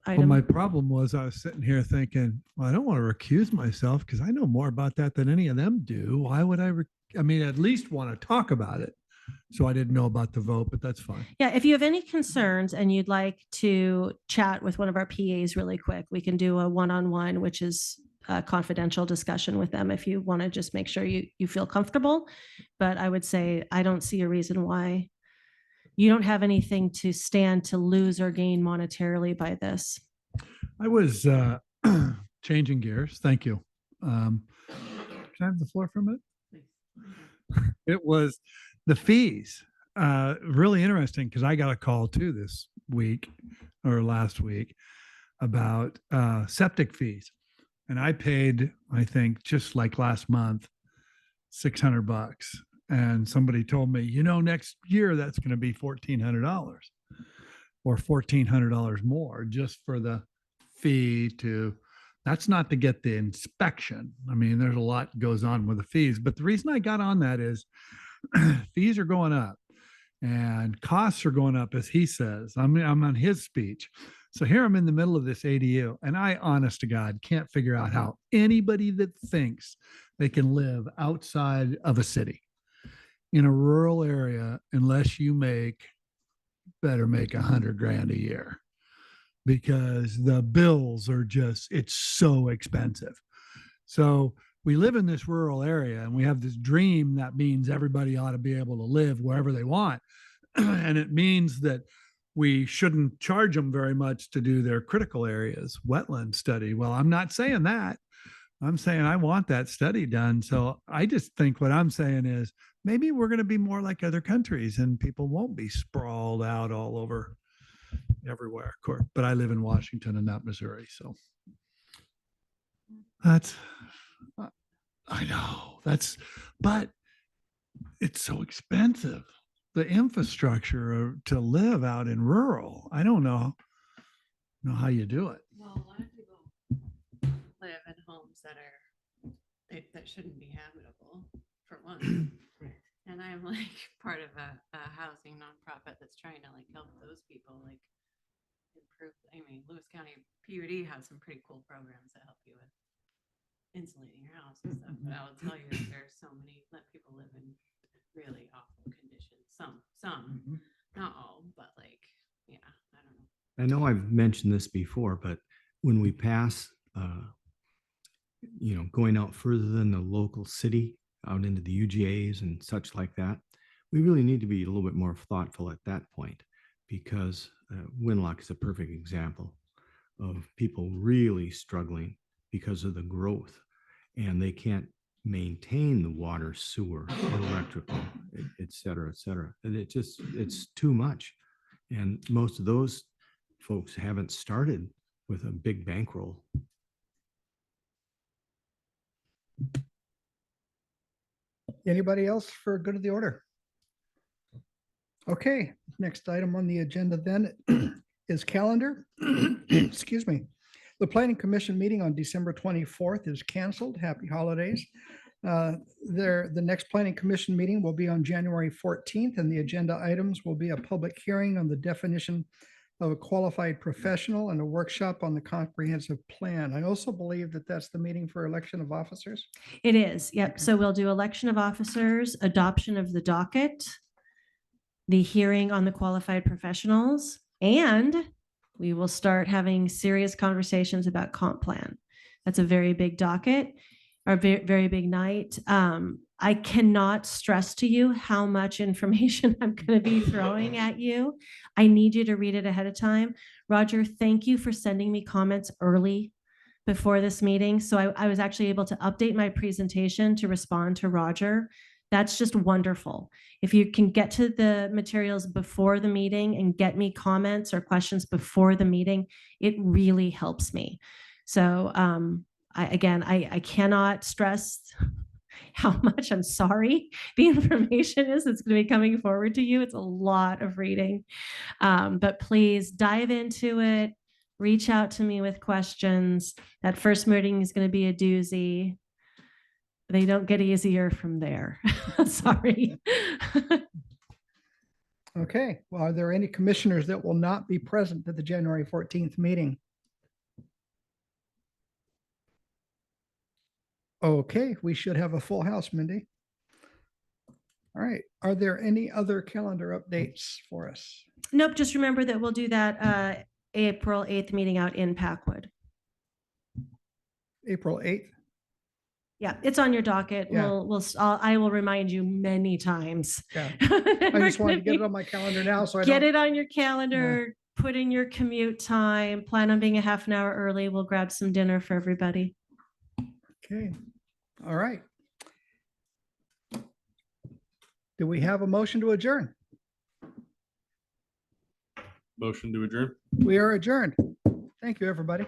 item. my problem was I was sitting here thinking, well, I don't want to recuse myself because I know more about that than any of them do. Why would I at least want to talk about it. So I didn't know about the vote, but that's fine. Yeah, if you have any concerns and you'd like to chat with one of our PAs really quick, we can do a one-on-one, which is a confidential discussion with them if you want to just make sure you feel comfortable. But I would say I don't see a reason why you don't have anything to stand to lose or gain monetarily by this. I was changing gears. Thank you. Can I have the floor for a minute? It was the fees. Really interesting because I got a call too this week or last week about septic fees. And I paid, I think, just like last month, $600. And somebody told me, next year that's going to be $1,400 or $1,400 more just for the fee to That's not to get the inspection. I mean, there's a lot goes on with the fees, but the reason I got on that is fees are going up and costs are going up, as he says. I'm on his speech. So here I'm in the middle of this ADU, and I, honest to God, can't figure out how anybody that thinks they can live outside of a city in a rural area, unless you better make 100 grand a year, because the bills are just, it's so expensive. So we live in this rural area and we have this dream that means everybody ought to be able to live wherever they want. And it means that we shouldn't charge them very much to do their critical areas, wetland study. Well, I'm not saying that. I'm saying I want that study done. So I just think what I'm saying is maybe we're going to be more like other countries and people won't be sprawled out all over everywhere. Of course, but I live in Washington and not Missouri. So that's, I know but it's so expensive. The infrastructure to live out in rural, I don't know how you do it. Well, a lot of people live in homes that shouldn't be habitable, for one. And I'm like part of a housing nonprofit that's trying to like help those people like improve. I mean, Lewis County PUD has some pretty cool programs that help you with insulating your house and stuff. But I'll tell you that there's so many let people live in really awful conditions. Some, not all, but like, yeah, I don't know. I know I've mentioned this before, but when we pass, going out further than the local city, out into the UGAs and such like that, we really need to be a little bit more thoughtful at that point, because Winlock is a perfect example of people really struggling because of the growth, and they can't maintain the water, sewer, electrical, et cetera, and it's too much. And most of those folks haven't started with a big bankroll. Anybody else for good of the order? Okay, next item on the agenda then is calendar. Excuse me. The Planning Commission meeting on December 24th is canceled. Happy holidays. The next Planning Commission meeting will be on January 14th, and the agenda items will be a public hearing on the definition of a qualified professional and a workshop on the comprehensive plan. I also believe that that's the meeting for election of officers. It is, yep. So we'll do election of officers, adoption of the docket, the hearing on the qualified professionals, and we will start having serious conversations about comp plan. That's a very big docket, or very, very big night. I cannot stress to you how much information I'm going to be throwing at you. I need you to read it ahead of time. Roger, thank you for sending me comments early before this meeting. So I was actually able to update my presentation to respond to Roger. That's just wonderful. If you can get to the materials before the meeting and get me comments or questions before the meeting, it really helps me. So I cannot stress how much I'm sorry the information is that's going to be coming forward to you. It's a lot of reading, but please dive into it. Reach out to me with questions. That first meeting is going to be a doozy. They don't get easier from there. Sorry. Okay, well, are there any commissioners that will not be present at the January 14th meeting? Okay, we should have a full house, Mindy. All right, are there any other calendar updates for us? Nope, just remember that we'll do that April 8th meeting out in Packwood. April 8th? Yeah, it's on your docket. Yeah. I will remind you many times. Yeah, I just wanted to get it on my calendar now, so I Get don't. it on your calendar, put in your commute time, plan on being a half an hour early. We'll grab some dinner for everybody. Okay, all right. Do we have a motion to adjourn? Motion to adjourn. We are adjourned. Thank you, everybody.